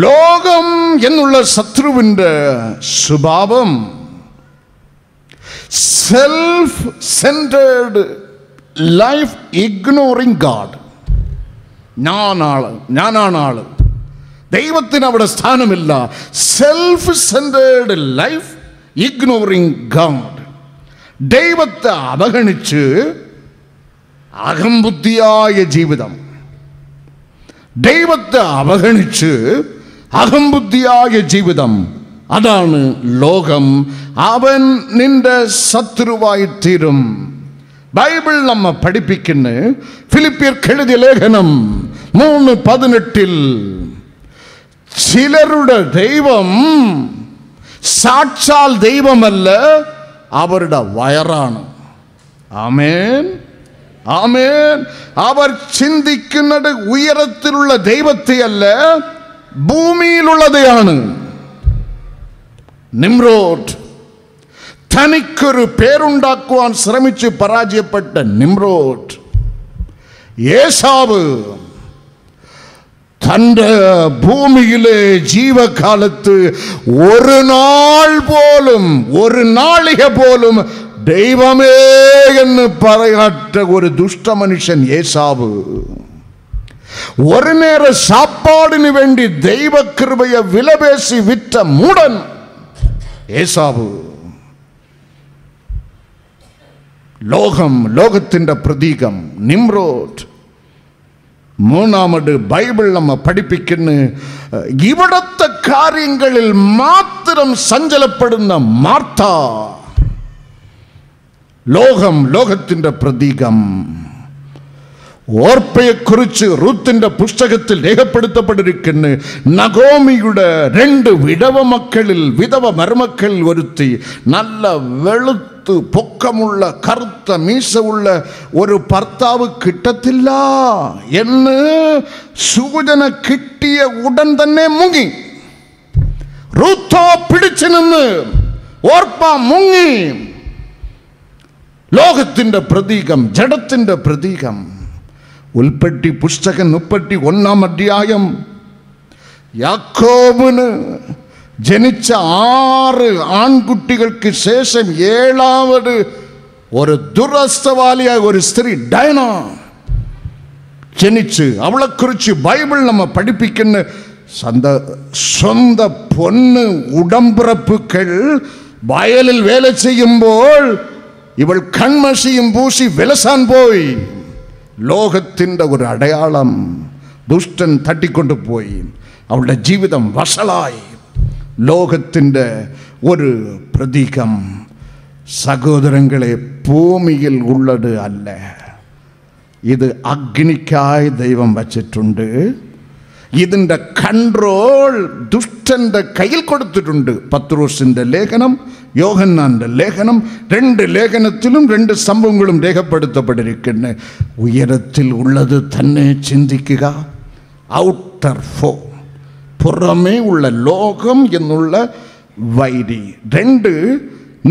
ലോകം എന്നുള്ള ശത്രുവിൻ്റെ സ്വഭാവം self centred life, ignoring God. ഞാനാണ് ആള്, ദൈവത്തിന് അവിടെ സ്ഥാനമില്ല. Self centred life, ignoring God. ദൈവത്തെ അവഗണിച്ച് അഹംബുദ്ധിയായ ജീവിതം, ദൈവത്തെ അവഗണിച്ച് അഹംബുദ്ധിയായ ജീവിതം, അതാണ് ലോകം. അവൻ നിന്റെ ശത്രുവായി തീരും. ബൈബിൾ നമ്മെ പഠിപ്പിക്കുന്നു. ഫിലിപ്പിയർക്ക് എഴുതിയ ലേഖനം 3:18 ചിലരുടെ ദൈവം സാക്ഷാൽ ദൈവമല്ല, അവരുടെ വയറാണ്. ആമേൻ, ആമേൻ. അവർ ചിന്തിക്കുന്നത് ഉയരത്തിലുള്ള ദൈവത്തെയല്ല, ഭൂമിയിലുള്ളതെയാണ്. നിമ്രോഡ്, തനിക്കൊരു പേരുണ്ടാക്കുവാൻ ശ്രമിച്ച് പരാജയപ്പെട്ട നിമ്രോഡ്. ഏശാവ് തൻ്റെ ഭൂമിയിലെ ജീവകാലത്ത് ഒരു നാൾ പോലും, ഒരു നാളിക പോലും ദൈവമേ എന്ന് പറയാത്ത ഒരു ദുഷ്ടമനുഷ്യൻ ഏശാവ്. ഒരു നേര സാപ്പാടിന് വേണ്ടി ദൈവകൃപയെ വിലപേശി വിറ്റ മൂടൻ ഏശാവ്. ലോകം, ലോകത്തിൻ്റെ പ്രതീകം നിമ്രോഡ്. മൂന്നാമത് ബൈബിൾ നമ്മെ പഠിപ്പിക്കുന്നു, ഇവിടത്തെ കാര്യങ്ങളിൽ മാത്രം സഞ്ചലപ്പെടുന്ന മാർത്ത. ലോകം, ലോകത്തിൻ്റെ പ്രതീകം. ഓർപ്പയെക്കുറിച്ച് റൂത്തിന്റെ പുസ്തകത്തിൽ രേഖപ്പെടുത്തപ്പെട്ടിരിക്കുന്നു. നഗോമിയുടെ 2 വിധവ മരുമക്കളിൽ ഒരുത്തി നല്ല വെളുത്ത് പൊക്കമുള്ള കറുത്ത മീശമുള്ള ഒരു ഭർത്താവ് കിട്ടത്തില്ല എന്ന് സൂചന കിട്ടിയ ഉടൻ തന്നെ മുങ്ങി. റൂത്തോ പിടിച്ചു നിന്ന്, ഓർപ്പ മുങ്ങി. ലോകത്തിൻ്റെ പ്രതീകം, ജഡത്തിൻ്റെ പ്രതീകം. ഉൽപ്പത്തി പുസ്തകം 31 അധ്യായം. യാക്കോബിന് ജനിച്ച 6 ആൺകുട്ടികൾക്ക് ശേഷം 7ാമത് ഒരു ദുരസ്ഥവാലിയായ ഒരു സ്ത്രീ ഡയന ജനിച്ച്, അവളെക്കുറിച്ച് ബൈബിൾ നമ്മെ പഠിപ്പിക്കുന്ന സ്വന്തം പൊന്ന് ഉടമ്പിറപ്പുകൾ വയലിൽ വേല ചെയ്യുമ്പോൾ ഇവൾ കൺമഷിയും പൂശി വിലസാൻ പോയി. ലോകത്തിൻ്റെ ഒരു അടയാളം. ദുഷ്ടൻ തട്ടിക്കൊണ്ടുപോയി, അവളുടെ ജീവിതം വഷളായി. ലോകത്തിൻ്റെ ഒരു പ്രതീകം. സഹോദരങ്ങളെ, ഭൂമിയിൽ ഉള്ളത് അല്ല, ഇത് അഗ്നിക്കായി ദൈവം വച്ചിട്ടുണ്ട്. ഇതിൻ്റെ കൺട്രോൾ ദുഷ്ടൻ്റെ കയ്യിൽ കൊടുത്തിട്ടുണ്ട്. പത്രോസിൻ്റെ ലേഖനം, യോഹന്നാൻ്റെ ലേഖനം, 2 ലേഖനത്തിലും 2 സംഭവങ്ങളും രേഖപ്പെടുത്തപ്പെട്ടിരിക്കുന്നു. ഉയരത്തിൽ ഉള്ളത് തന്നെ ചിന്തിക്കുക. ഔട്ടർ ഫോ, പുറമേ ഉള്ള ലോകം എന്നുള്ള വൈരി. 2,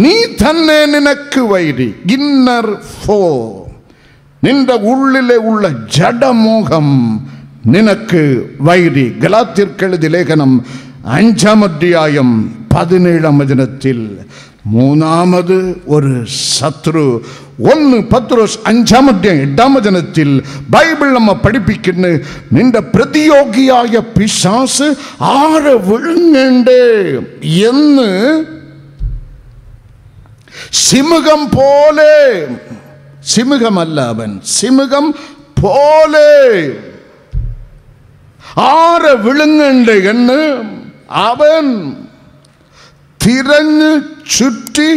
നീ തന്നെ നിനക്ക് വൈരി. ഇന്നർ ഫോ, നിന്റെ ഉള്ളിലെ ഉള്ള ജഡമോഹം നിനക്ക് വൈരി. ഗലാത്യർക്കെഴുതിയ ലേഖനം 5-ാം അധ്യായം 17-ാം വചനത്തിൽ മൂന്നാമത് ഒരു ശത്രു. 1 പത്രോസ് 5-ാം അധ്യായം 8-ാം വചനത്തിൽ ബൈബിൾ നമ്മെ പഠിപ്പിക്കുന്നു, നിന്റെ പ്രതിയോഗിയായ പിശാസ് ആരെ വിഴുങ്ങണ്ടേ എന്ന് സിംഹം പോലെ, സിംഹമല്ല അവൻ, സിംഹം പോലെ ആരെ വിഴുങ്ങണ്ടേ എന്ന് അവൻ തിരഞ്ഞു ചുറ്റി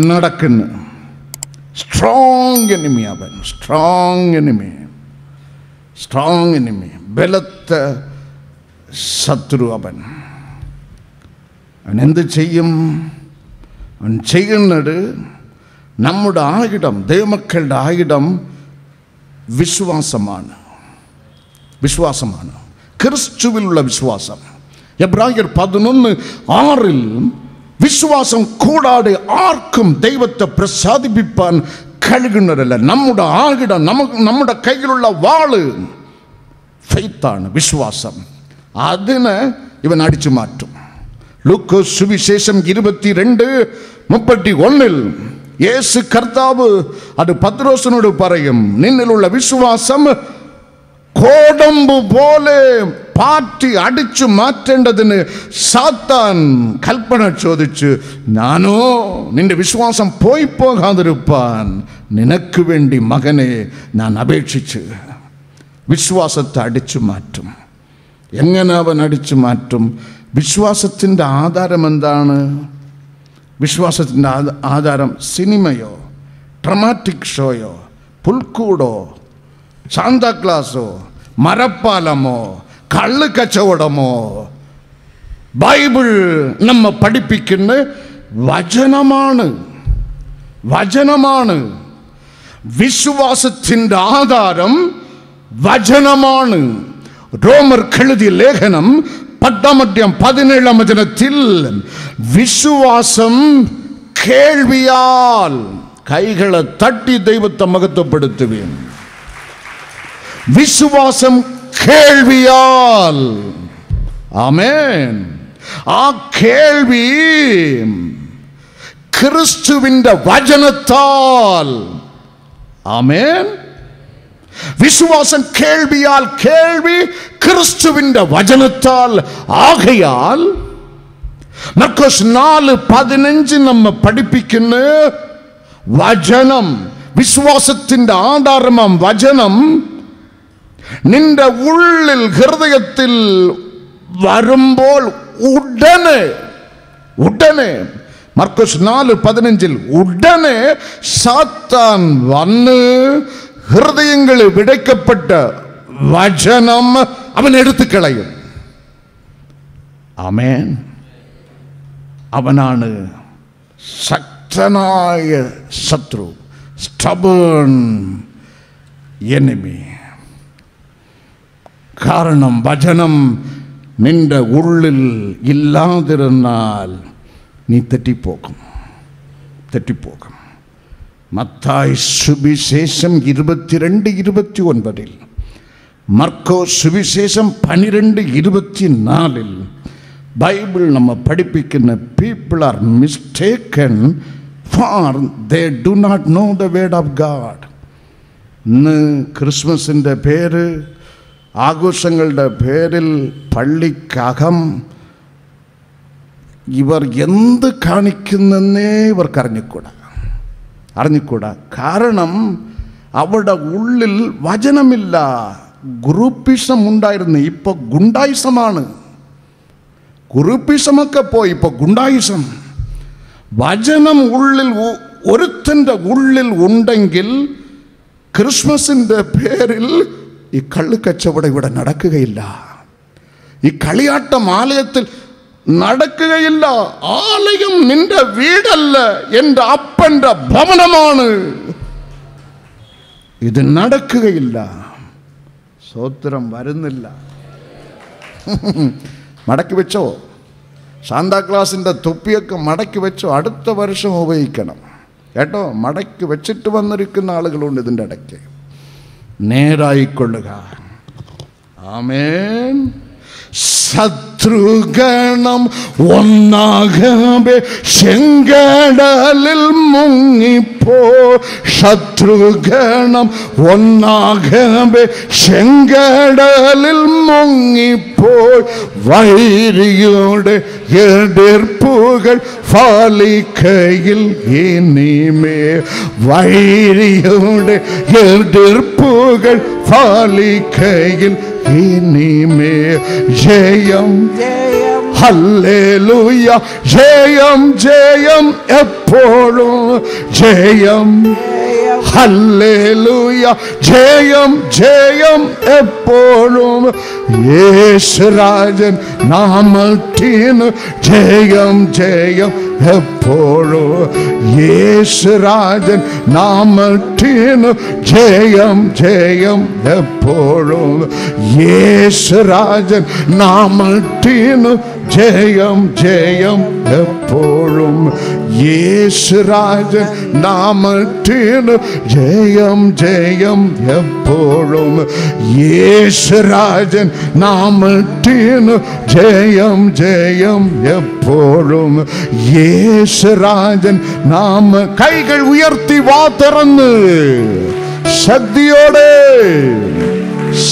നടക്കുന്നു. സ്ട്രോങ് എനിമി അവൻ, സ്ട്രോങ് എനിമി, സ്ട്രോങ് എനിമി, ബലത്ത ശത്രു അവൻ. അവൻ എന്ത് ചെയ്യും? അവൻ ചെയ്യുന്നത്, നമ്മുടെ ആയുധം, ദൈവമക്കളുടെ ആയുധം വിശ്വാസമാണ്. വിശ്വാസമാണ്, ക്രിസ്തുവിലുള്ള വിശ്വാസം. എബ്രായർ 11:6 വിശ്വാസം കൂടാതെ ആർക്കും ദൈവത്തെ പ്രസാദിപ്പിക്കാൻ കഴിയുന്നതല്ല. നമ്മുടെ ആയുധം, നമ്മുടെ കയ്യിലുള്ള വാള് ഫെയ്ത്താണ്, വിശ്വാസം. അതിനെ ഇവൻ അടിച്ചു മാറ്റും. ലൂക്കോസ് സുവിശേഷം 22:31 യേശു കർത്താവ് അത് പത്രോസിനോട് പറയും, നിന്നിലുള്ള വിശ്വാസം കോടമ്പ് പോലെ പാറ്റി അടിച്ചു മാറ്റേണ്ടതിന് സാത്താൻ കൽപ്പന ചോദിച്ചു. ഞാനോ നിന്റെ വിശ്വാസം പോയി പോകാതിരുപ്പാൻ നിനക്ക് വേണ്ടി മകനെ ഞാൻ അപേക്ഷിച്ച്. വിശ്വാസത്തെ അടിച്ചു മാറ്റും. എങ്ങനെ അവൻ അടിച്ചു മാറ്റും? വിശ്വാസത്തിൻ്റെ ആധാരം എന്താണ്? വിശ്വാസത്തിൻ്റെ ആധാരം സിനിമയോ, ഡ്രമാറ്റിക് ഷോയോ, പുൽക്കൂടോ, സാന്താക്ലാസോ, മരപ്പാലമോ, കള്ള് കച്ചവടമോ? ബൈബിൾ നമ്മെ പഠിപ്പിക്കുന്ന വചനമാണ്. വചനമാണ്. വിശ്വാസത്തിൻ്റെ ആധാരം വചനമാണ്. റോമർ എഴുതിയ ലേഖനം 10-ാം അധ്യായം 17-ാം വചനത്തിൽ വിശ്വാസം കേൾവിയാൽ, കൈകളെ തട്ടി ദൈവത്തെ മഹത്വപ്പെടുത്തുകയും, വിശ്വാസം കേൾവിയാൽ. ആമേൻ. ആ കേൾവി ക്രിസ്തുവിന്റെ വചനത്താൽ. ആമേൻ. വിശ്വാസം കേൾവിയാൽ, കേൾവി ക്രിസ്തുവിന്റെ വചനത്താൽ. ആകയാൽ മർക്കോസ് 4:15 നമ്മെ പഠിപ്പിക്കുന്ന വചനം, വിശ്വാസത്തിന്റെ ആധാരമാം വചനം നിന്റെ ഉള്ളിൽ, ഹൃദയത്തിൽ വരുമ്പോൾ ഉടനെ മർക്കോസ് 4:15 ഉടനെ സാത്താൻ വന്ന് ഹൃദയങ്ങളിൽ വിടയ്ക്കപ്പെട്ട വചനം അവൻ എടുത്തു കളയും. ആമേൻ. അവനാണ് ശക്തനായ ശത്രു, stubborn enemy. കാരണം വചനം നിന്റെ ഉള്ളിൽ ഇല്ലാതിരുന്നാൽ നീ തെറ്റിപ്പോകും. മത്തായി സുവിശേഷം 22:29, മർക്കോസ് സുവിശേഷം 12:24 ബൈബിൾ നമ്മെ പഠിപ്പിക്കുന്ന people are mistaken for they do not know the word of God. ഇന്ന് ക്രിസ്മസിൻ്റെ പേര്, ആഘോഷങ്ങളുടെ പേരിൽ പള്ളിക്കകം ഇവർ എന്ത് കാണിക്കുന്നേ ഇവർക്ക് അറിഞ്ഞുകൂടാ. കാരണം അവിടെ ഉള്ളിൽ വചനമില്ല. ഗ്രൂപ്പിസം ഉണ്ടായിരുന്നു, ഇപ്പോൾ ഗുണ്ടായിസമാണ്. ഗ്രൂപ്പിസമൊക്കെ പോയി, ഇപ്പോൾ ഗുണ്ടായിസം. വചനം ഉള്ളിൽ, ഒരുത്തൻ്റെ ഉള്ളിൽ ഉണ്ടെങ്കിൽ ക്രിസ്മസിൻ്റെ പേരിൽ ഈ കള്ളുക്കച്ചവടം ഇവിടെ നടക്കുകയില്ല. ഈ കളിയാട്ടം ആലയത്തിൽ നടക്കുകയില്ല. ആലയം നിന്റെ വീടല്ല, എൻ്റെ അപ്പൻ്റെ ഭവനമാണ്. ഇത് നടക്കുകയില്ല. സ്തോത്രം. വരുന്നില്ല. മടക്കി വെച്ചോ. സാന്താക്ലാസിൻ്റെ തൊപ്പിയൊക്കെ മടക്കി വെച്ചോ. അടുത്ത വർഷം ഉപയോഗിക്കണം കേട്ടോ. മടക്കി വെച്ചിട്ട് വന്നിരിക്കുന്ന ആളുകളുണ്ട് ഇതിൻ്റെ ഇടയ്ക്ക്. നേരായിക്കൊള്ളുക. ആമേൻ. ശത്രുഗണം ഒന്നാകെ ചെങ്കടലിൽ മുങ്ങിപ്പോ. ശത്രുഗണം ഒന്നാകെ ചെങ്കടലിൽ മുങ്ങിപ്പോൾ. വൈരിയുടെ എതിർപ്പുകൾ ഫലിക്കയിൽ ഇനിമേ. വൈരിയുടെ എതിർപ്പുകൾ ഫലിക്കയിൽ ഇനിമേ. ജയം ഹല്ലേലൂയ. ജയം ജയം എപ്പോഴും ജയം. ഹല്ലേലൂയ. ജയം ജയം എപ്പോഴും. യേശുരാജൻ നാമത്തിന് ജയം ജയം എപ്പോഴും. യേശുരാജൻ നാമത്തിന് ജയം ജയം എപ്പോഴും. യേശുരാജൻ നാമത്തിന് ജയം ജയം എപ്പോഴും. യേശുരാജൻ നാമത്തിന് ജയം ജയം എപ്പോഴും. യേശുരാജൻ നാമത്തിന് ജയം ജയം എപ്പോഴും. യേശുരാജൻ നാമ. കൈകൾ ഉയർത്തി വാ തുറന്ന് ശക്തിയോടെ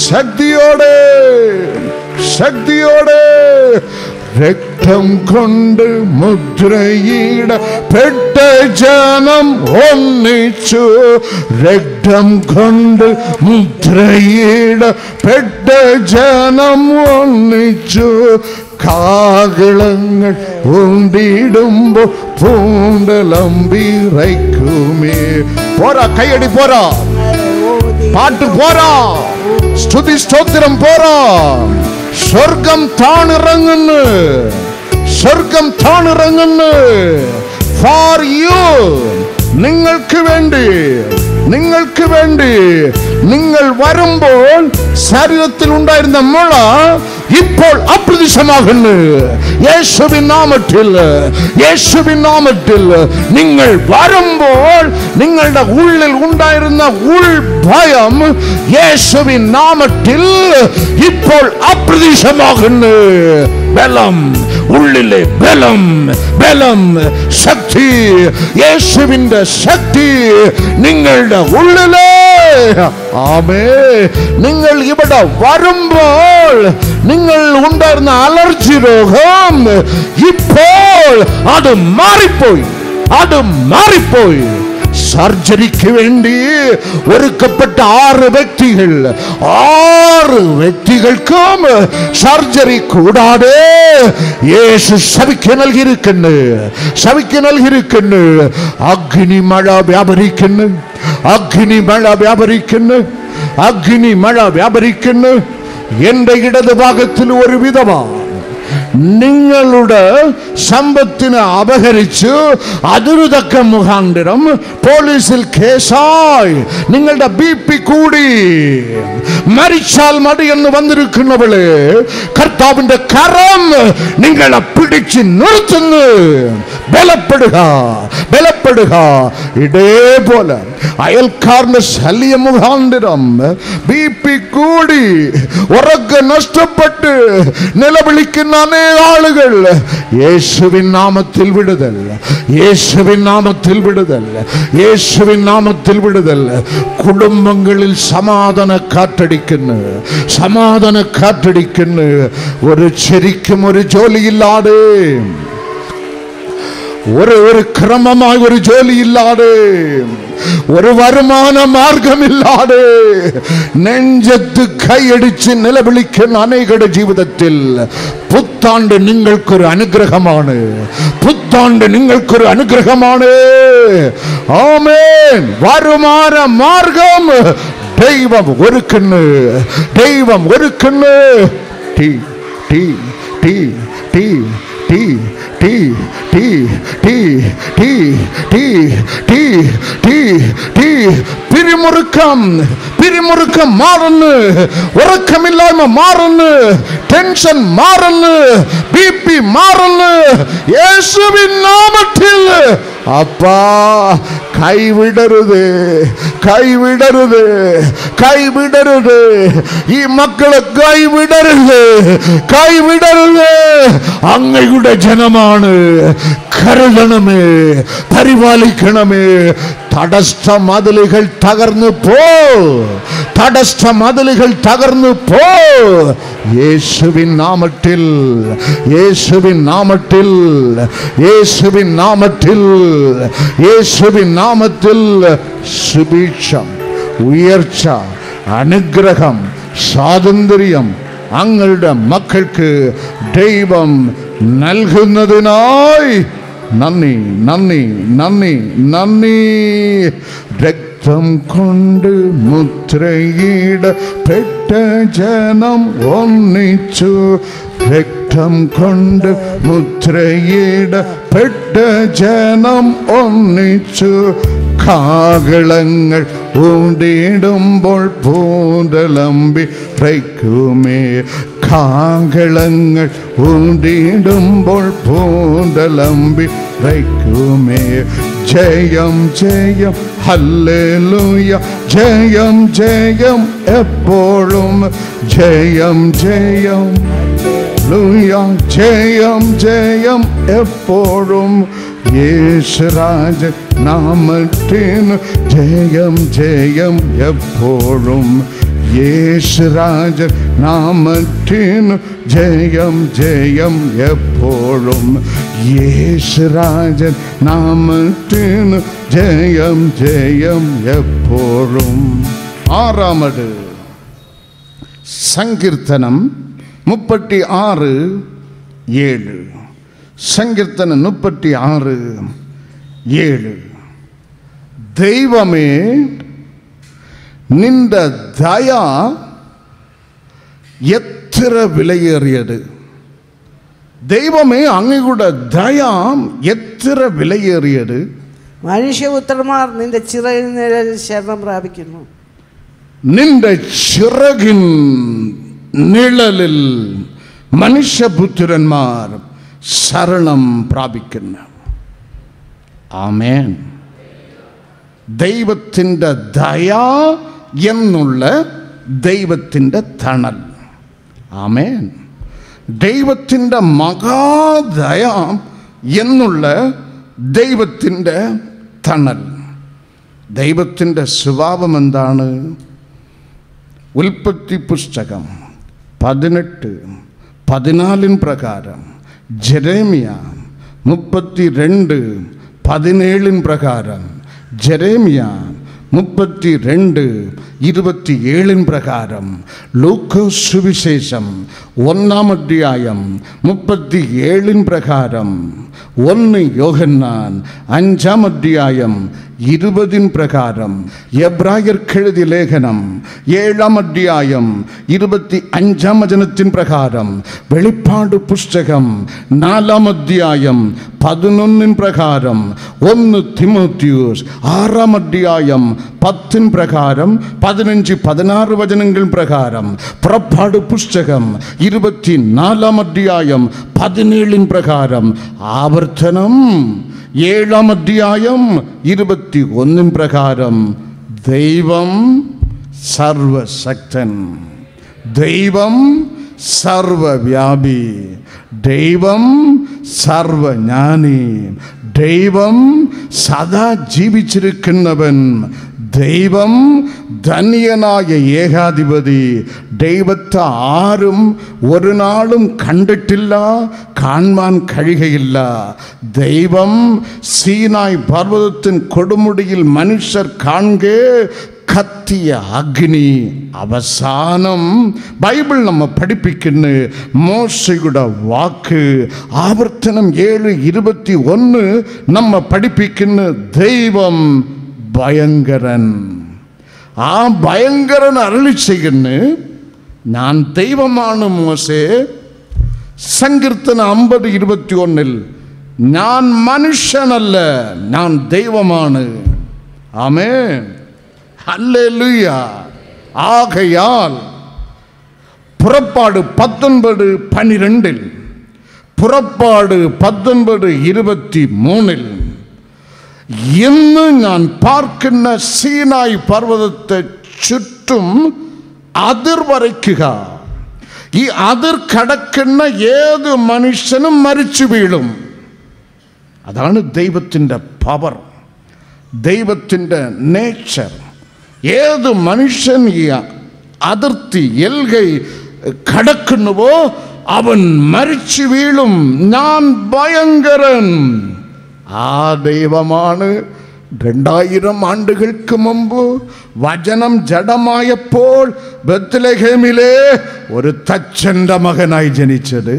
ശക്തിയോടെ ശക്തിയോടെ. രക്തം കൊണ്ട് മുദ്രയിടപ്പെട്ട ജനം ഒന്നിച്ചു. രക്തം കൊണ്ട് മുദ്രയിടപ്പെട്ട ജനം ഒന്നിച്ചു. കാകളങ്ങൾ ഉണ്ടിടുമ്പോൾ പൂണ്ടലമ്പിറയ്ക്കുമേ. പോരാ, കൈയടി പോരാ, പാട്ട് പോരാ, സ്തുതി സ്തോത്രം പോരാ. സ്വർഗം താണിറങ്ങുന്നു, സ്വർഗം താണിറങ്ങുന്നു. ഫോർ യു, നിങ്ങൾക്ക് വേണ്ടി, നിങ്ങൾക്ക് വേണ്ടി. നിങ്ങൾ വരുമ്പോൾ ശരീരത്തിൽ ഉണ്ടായിരുന്ന മുള ഇപ്പോൾ അപ്രത്യക്ഷമാകുന്നു. യേശുവിൻ നാമത്തിൽ, യേശുവിൻ നാമത്തിൽ. നിങ്ങൾ വരുമ്പോൾ നിങ്ങളുടെ ഉള്ളിൽ ഉണ്ടായിരുന്ന ഉൾഭയം യേശുവിൻ നാമത്തിൽ ഇപ്പോൾ അപ്രത്യക്ഷമാകുന്നു. ബലം, ഉള്ളിലെ ബലം, ബലം, ശക്തി, യേശുവിന്റെ ശക്തി നിങ്ങളുടെ ഉള്ളിലെ. ആമേ. നിങ്ങൾ ഇവിടെ വരുമ്പോൾ നിങ്ങൾ ഉണ്ടായിരുന്ന അലർജി രോഗം ഇപ്പോൾ അത് മാറിപ്പോയി, അത് മാറിപ്പോയി. സർജറിക്ക് വേണ്ടി ഒരുക്കപ്പെട്ട 6 വ്യക്തികൾ, 6 വ്യക്തികൾക്കും സർജറി കൂടാതെ യേശു സഭയ്ക്ക് നൽകിയിരിക്കുന്നു, സഭയ്ക്ക് നൽകിയിരിക്കുന്നു. അഗ്നിമഴ വ്യാപരിക്കുന്നു, അഗ്നിമഴ വ്യാപരിക്കുന്നു, അഗ്നിമഴ വ്യാപരിക്കുന്നു. എന്റെ ഇടതുഭാഗത്തിൽ ഒരു വിധവ നിങ്ങളുടെ സമ്പത്തിനെ അപഹരിച്ചു. അതിനു തക്ക മുഖാന്തരം പോലീസിൽ കേസായി നിങ്ങളുടെ BP കൂടി മരിച്ചാൽ മതി എന്ന് വന്നിരിക്കുന്നവള്, കർത്താവിന്റെ കരം നിങ്ങളെ പിടിച്ച് നിർത്തുന്നു. ബലപ്പെടുക, ബലപ്പെടുക. ഇതേപോലെ അയൽക്കാരന്റെ ശല്യ മുഖാന്തരം BP കൂടി ഉറക്കം നഷ്ടപ്പെട്ട് നിലവിളിക്കുന്ന അനേക ആളുകൾ യേശുവിൻ നാമത്തിൽ വിടുതൽ, യേശുവിൻ നാമത്തിൽ വിടുതൽ, യേശുവിൻ നാമത്തിൽ വിടുതൽ. കുടുംബങ്ങളിൽ സമാധാന കാറ്റടിക്കുന്നു, സമാധാന കാറ്റടിക്കുന്നു. ശരിക്കും ഒരു ജോലിയില്ലാതെ, ഒരു ക്രമമായ ഒരു ജോലിയില്ലാതെ, ഒരു വരുമാന മാർഗമില്ലാതെ നെഞ്ചത്ത് കൈയടിച്ച് നിലവിളിക്കുന്ന അനേകരുടെ ജീവിതത്തിൽ പുത്താണ്ട് നിങ്ങൾക്കൊരു അനുഗ്രഹമാണ്, പുത്താണ്ട് നിങ്ങൾക്കൊരു അനുഗ്രഹമാണ്. ആമേൻ. വരുമാന മാർഗം ദൈവം ഒരുക്കുന്നു, ദൈവം ഒരുക്കുന്നു. ടീ ടീ ടീ ടീ ടീ ടീ ടീ ടീ ടീ ടീ ടീ ടീ ടീ പിരിമുറുക്കം പിരിമുറുക്കം മാറുന്നു, ഉറക്കമില്ലായ്മ മാറുന്നു, ടെൻഷൻ മാറുന്നു, BP മാറുന്നു. യേശുവിൻ നാമത്തിൽ அப்பா கைவிடருது, கைவிடருது, கைவிடருது. ഈ മക്കളെ കൈവിടരുത്, കൈവിടരുത്. അങ്ങയുടെ ജനമാണ്, കരുതണമേ, പരിപാലിക്കണമേ. തടസ്സ മതിലുകൾ തകർന്നു പോ, തടസ്സ മതിലുകൾ തകർന്നു പോ. യേശുവിൻ നാമത്തിൽ, യേശുവിൻ നാമത്തിൽ, യേശുവിൻ നാമത്തിൽ, യേശുവിൻ നാമത്തിൽ സുഭിക്ഷം, ഉയർച്ച, അനുഗ്രഹം, സ്വാതന്ത്ര്യം അങ്ങയുടെ മക്കൾക്ക് ദൈവം നൽകുന്നതിനായി നന്ദി, നന്ദി, നന്ദി, നന്ദി. രക്തം കൊണ്ട് മുദ്രയിടപ്പെട്ട ജനം ഒന്നിച്ചു, രക്തം കൊണ്ട് മുദ്രയിടപ്പെട്ട ജനം ഒന്നിച്ചു. കാകളങ്ങൾ ഊണ്ടിടുമ്പോൾ പൂന്തലമ്പി പ്രൈക്കുമേ, കാകളങ്ങൾ ഊണ്ടിടുമ്പോൾ പൂന്തലമ്പി പ്രൈക്കുമേ. ജയം ജയം ഹല്ലേലൂയ, ജയം ജയം എപ്പോഴും, ജയം ജയം ഹല്ലേലൂയ, ജയം ജയം എപ്പോഴും. യേശുരാജൻ നാമത്തിന് ജയം ജയം എപ്പോഴും, യേശുരാജൻ നാമത്തിന് ജയം ജയം എപ്പോഴും, യേശുരാജൻ നാമത്തിന് ജയം ജയം എപ്പോഴും. ആറാമത് സങ്കീർത്തനം 36:7. സങ്കീർത്തനം 36:7. ദൈവമേ നിന്റെ ദയ എത്ര വിലയേറിയത്, ദൈവമേ അങ്ങയുടെ ദയ എത്ര വിലയേറിയത്. മനുഷ്യപുത്രന്മാർ നിന്റെ ചിറകിൻ നിഴലിൽ ശരണം പ്രാപിക്കുന്നു, നിന്റെ ചിറകിൻ നിഴലിൽ മനുഷ്യപുത്രന്മാർ ശരണം പ്രാപിക്കുന്നു. ആമേൻ. ദൈവത്തിൻ്റെ ദയ എന്നുള്ള ദൈവത്തിൻ്റെ തണൽ. ആമേൻ. ദൈവത്തിൻ്റെ മഹാദയ എന്നുള്ള ദൈവത്തിൻ്റെ തണൽ. ദൈവത്തിൻ്റെ സ്വഭാവം എന്താണ്? ഉൽപ്പത്തി പുസ്തകം 18:14 പ്രകാരം, ജെരേമിയ 32:17 പ്രകാരം, ജെരേമിയ 32:27 പ്രകാരം, ലൂക്കോസ് സുവിശേഷം 1-ാം അധ്യായം 37 പ്രകാരം, 1 യോഹന്നാൻ 5-ാം അധ്യായം 20 പ്രകാരം, എബ്രായർക്കെഴുതിയ ലേഖനം 7-ാം അധ്യായം 25-ാം വചനത്തിൻ പ്രകാരം, വെളിപ്പാട് പുസ്തകം 4-ാം അധ്യായം 11 പ്രകാരം, 1 തിമോത്തിയോസ് 6-ാം അധ്യായം 10 പ്രകാരം, 15-16 വചനങ്ങൾ പ്രകാരം, പുറപ്പാട് പുസ്തകം 24-ാം അധ്യായം 17 പ്രകാരം, ആവർത്തനം 7-ാം അധ്യായം 21 പ്രകാരം. ദൈവം സർവശക്തൻ, ദൈവം സർവവ്യാപി, ദൈവം സർവജ്ഞാനി, ദൈവം സദാ ജീവിച്ചിരിക്കുന്നവൻ, ദൈവം ധന്യനായ ഏകാധിപതി. ദൈവത്തെ ആരും ഒരു നാളും കണ്ടിട്ടില്ല, കാണാൻ കഴിയുകയില്ല. ദൈവം സീനായ് പർവ്വതത്തിൻ കൊടുമുടിയിൽ മനുഷ്യർ കാണുകെ കത്തിയ അഗ്നി. അവസാനം ബൈബിൾ നമ്മെ പഠിപ്പിക്കുന്നു, മോശയുടെ വാക്ക് ആവർത്തനം 7:21 നമ്മെ പഠിപ്പിക്കുന്നു, ദൈവം ഭയങ്കരൻ. ആ ഭയങ്കരൻ അരുളി ചെയ്യുന്നു, ഞാൻ ദൈവമാണ് മോശേ. സങ്കീർത്തനം 50:21 ഞാൻ മനുഷ്യനല്ല, ഞാൻ ദൈവമാണ്. ആമേൻ, ഹല്ലേലൂയ. ആകയാൽ പുറപ്പാട് 19:12, പുറപ്പാട് 19:23 ഇന്ന് ഞാൻ പാർക്കുന്ന സീനായ് പർവ്വതത്തെ ചുറ്റും അതിർ വരയ്ക്കുക. ഈ അതിർ കടക്കുന്ന ഏത് മനുഷ്യനും മരിച്ചു വീഴും. അതാണ് ദൈവത്തിൻ്റെ പവർ, ദൈവത്തിൻ്റെ നേച്ചർ. ഏത് മനുഷ്യൻ ഈ അതിർത്തി എൽകൈ കടക്കുന്നുവോ അവൻ മരിച്ചു വീഴും. ഞാൻ ഭയങ്കരൻ. ആ ദൈവമാണ് 2000 ആണ്ടുകൾക്ക് മുമ്പ് വചനം ജഡമായപ്പോൾ ബത്ലഹേമിലെ ഒരു തച്ചൻ്റെ മകനായി ജനിച്ചത്.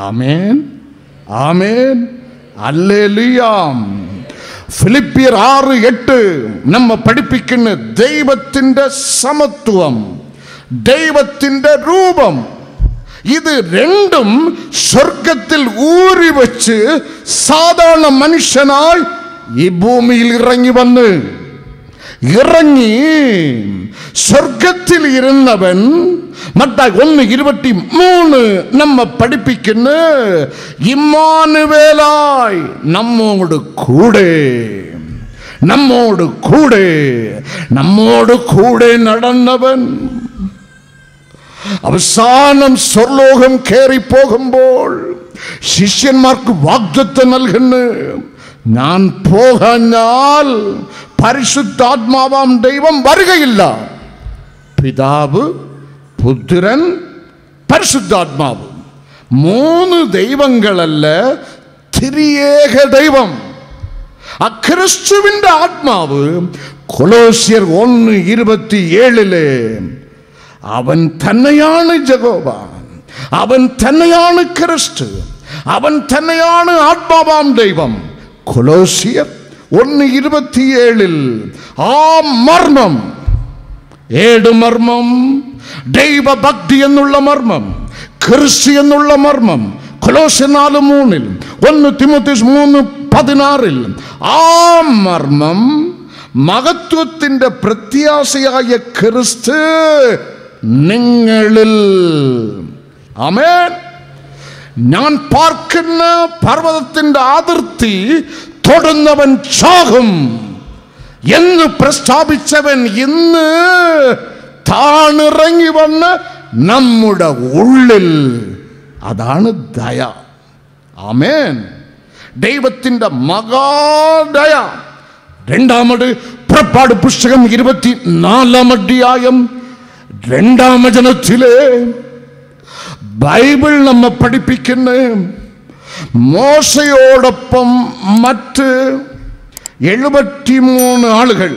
ആമേൻ, ആമേൻ, ഹല്ലേലൂയ. ഫിലിപ്പിയർ 6:8 നമ്മ പഠിപ്പിക്കുന്ന ദൈവത്തിൻ്റെ സമത്വം, ദൈവത്തിൻ്റെ രൂപം, ഇത് രണ്ടും സ്വർഗത്തിൽ ഊരി വെച്ച് സാധാരണ മനുഷ്യനായി ഈ ഭൂമിയിൽ ഇറങ്ങി സ്വർഗത്തിൽ ഇരുന്നവൻ. മത്തായി 1:23 നമ്മ പഠിപ്പിക്കുന്ന ഇമ്മാനുവേലായി നമ്മോട് കൂടെ നടന്നവൻ. അവസാനം സ്വർലോകം കയറി പോകുമ്പോൾ ശിഷ്യന്മാർക്ക് വാഗ്ദത്തം നൽകുന്നു, ഞാൻ പോകാഞ്ഞാൽ പരിശുദ്ധാത്മാവാം ദൈവം വരികയില്ല. പിതാവ്, പുത്രൻ, പരിശുദ്ധാത്മാവ്, 3 ദൈവങ്ങളല്ല, ത്രിയേക ദൈവം. ആ ക്രിസ്തുവിന്റെ ആത്മാവ് കൊലോസ്യർ 1:27 അവൻ തന്നെയാണ് ജഹോവ, അവൻ തന്നെയാണ് ക്രിസ്തു, അവൻ തന്നെയാണ് ആത്മാവാം ദൈവം. കൊലോസ്യർ 1:27 ആ മർമ്മം, 7 മർമ്മം, ദൈവഭക്തി എന്നുള്ള മർമ്മം, ക്രിസ്തു എന്നുള്ള മർമ്മം. കൊലോസ്യർ 4:3, 1 തിമോഥെയോസ് 3:16 ആ മർമ്മം മഹത്വത്തിന്റെ പ്രത്യാശയായ ക്രിസ്തു നിങ്ങളിൽ. ആമേൻ. ഞാൻ പാർക്കുന്ന പർവ്വതത്തിന്റെ അതിർത്തി തൊടുന്നവൻ ചാകും എന്ന് പ്രസ്താവിച്ചവൻ ഇന്ന് താണിറങ്ങി വന്ന് നമ്മുടെ ഉള്ളിൽ. അതാണ് ദയ. ആമേൻ. ദൈവത്തിന്റെ മഹാദയ. 2 പുറപ്പാട് പുസ്തകം 24 അധ്യായം 2 വചനത്തിലെ ബൈബിൾ നമ്മ പഠിപ്പിക്കുന്ന മോശയോടൊപ്പം മറ്റ് 73 ആളുകൾ,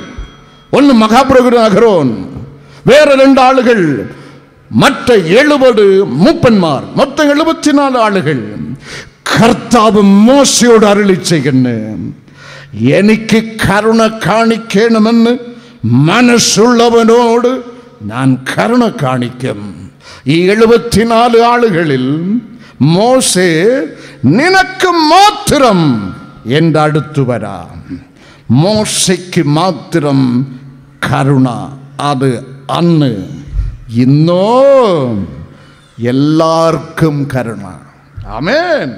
ഒന്ന് മഹാപ്രഭു അഹരോൻ, വേറെ 2 ആളുകൾ, മറ്റ് 70 മൂപ്പന്മാർ, മൊത്തം 74 ആളുകൾ. കർത്താവ് മോശയോട് അരുളി ചെയ്യുന്നു, എനിക്ക് കരുണ കാണിക്കണമെന്ന് മനസ്സുള്ളവനോട് ഞാൻ കരുണ കാണിക്കും. ഈ 74 ആളുകളിൽ മോശേ, നിനക്ക് മാത്രം എൻ്റെ അടുത്ത് വരാം. മോശയ്ക്ക് മാത്രം കരുണ. അത് അന്ന്. ഇന്നോ എല്ലാവർക്കും കരുണ. ആമേൻ.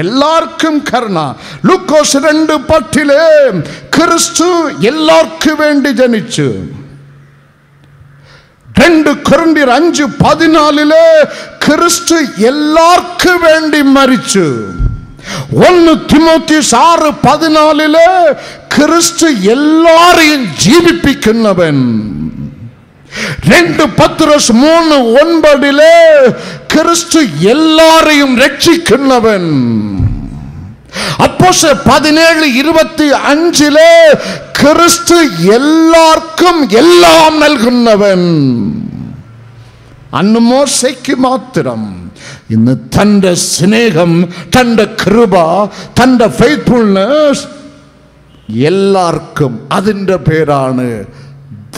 എല്ലാവർക്കും കരുണ. ലൂക്കോസ് 2:10 ക്രിസ്തു എല്ലാവർക്കും വേണ്ടി ജനിച്ചു. 2 കൊരിന്ത്യർ 5:14 ക്രിസ്തു എല്ലാവർക്കും വേണ്ടി മരിച്ചു. 1 തിമോഥെയോസ് 6:14 ക്രിസ്തു എല്ലാരെയും ജീവിപ്പിക്കുന്നവൻ. 2 പത്രോസ് 3:9 ക്രിസ്തു എല്ലാരെയും രക്ഷിക്കുന്നവൻ. അപ്പോസ്തലർ 17:25 ക്രിസ്തു എല്ലാവർക്കും എല്ലാം നൽകുന്നവൻ. അന്ന് മോശയ്ക്ക് മാത്രം. ഇന്ന് തൻ്റെ സ്നേഹം, തൻ്റെ കൃപ, തൻ്റെ ഫെയ്ത്ത്ഫുൾനെസ് എല്ലാവർക്കും. അതിൻ്റെ പേരാണ്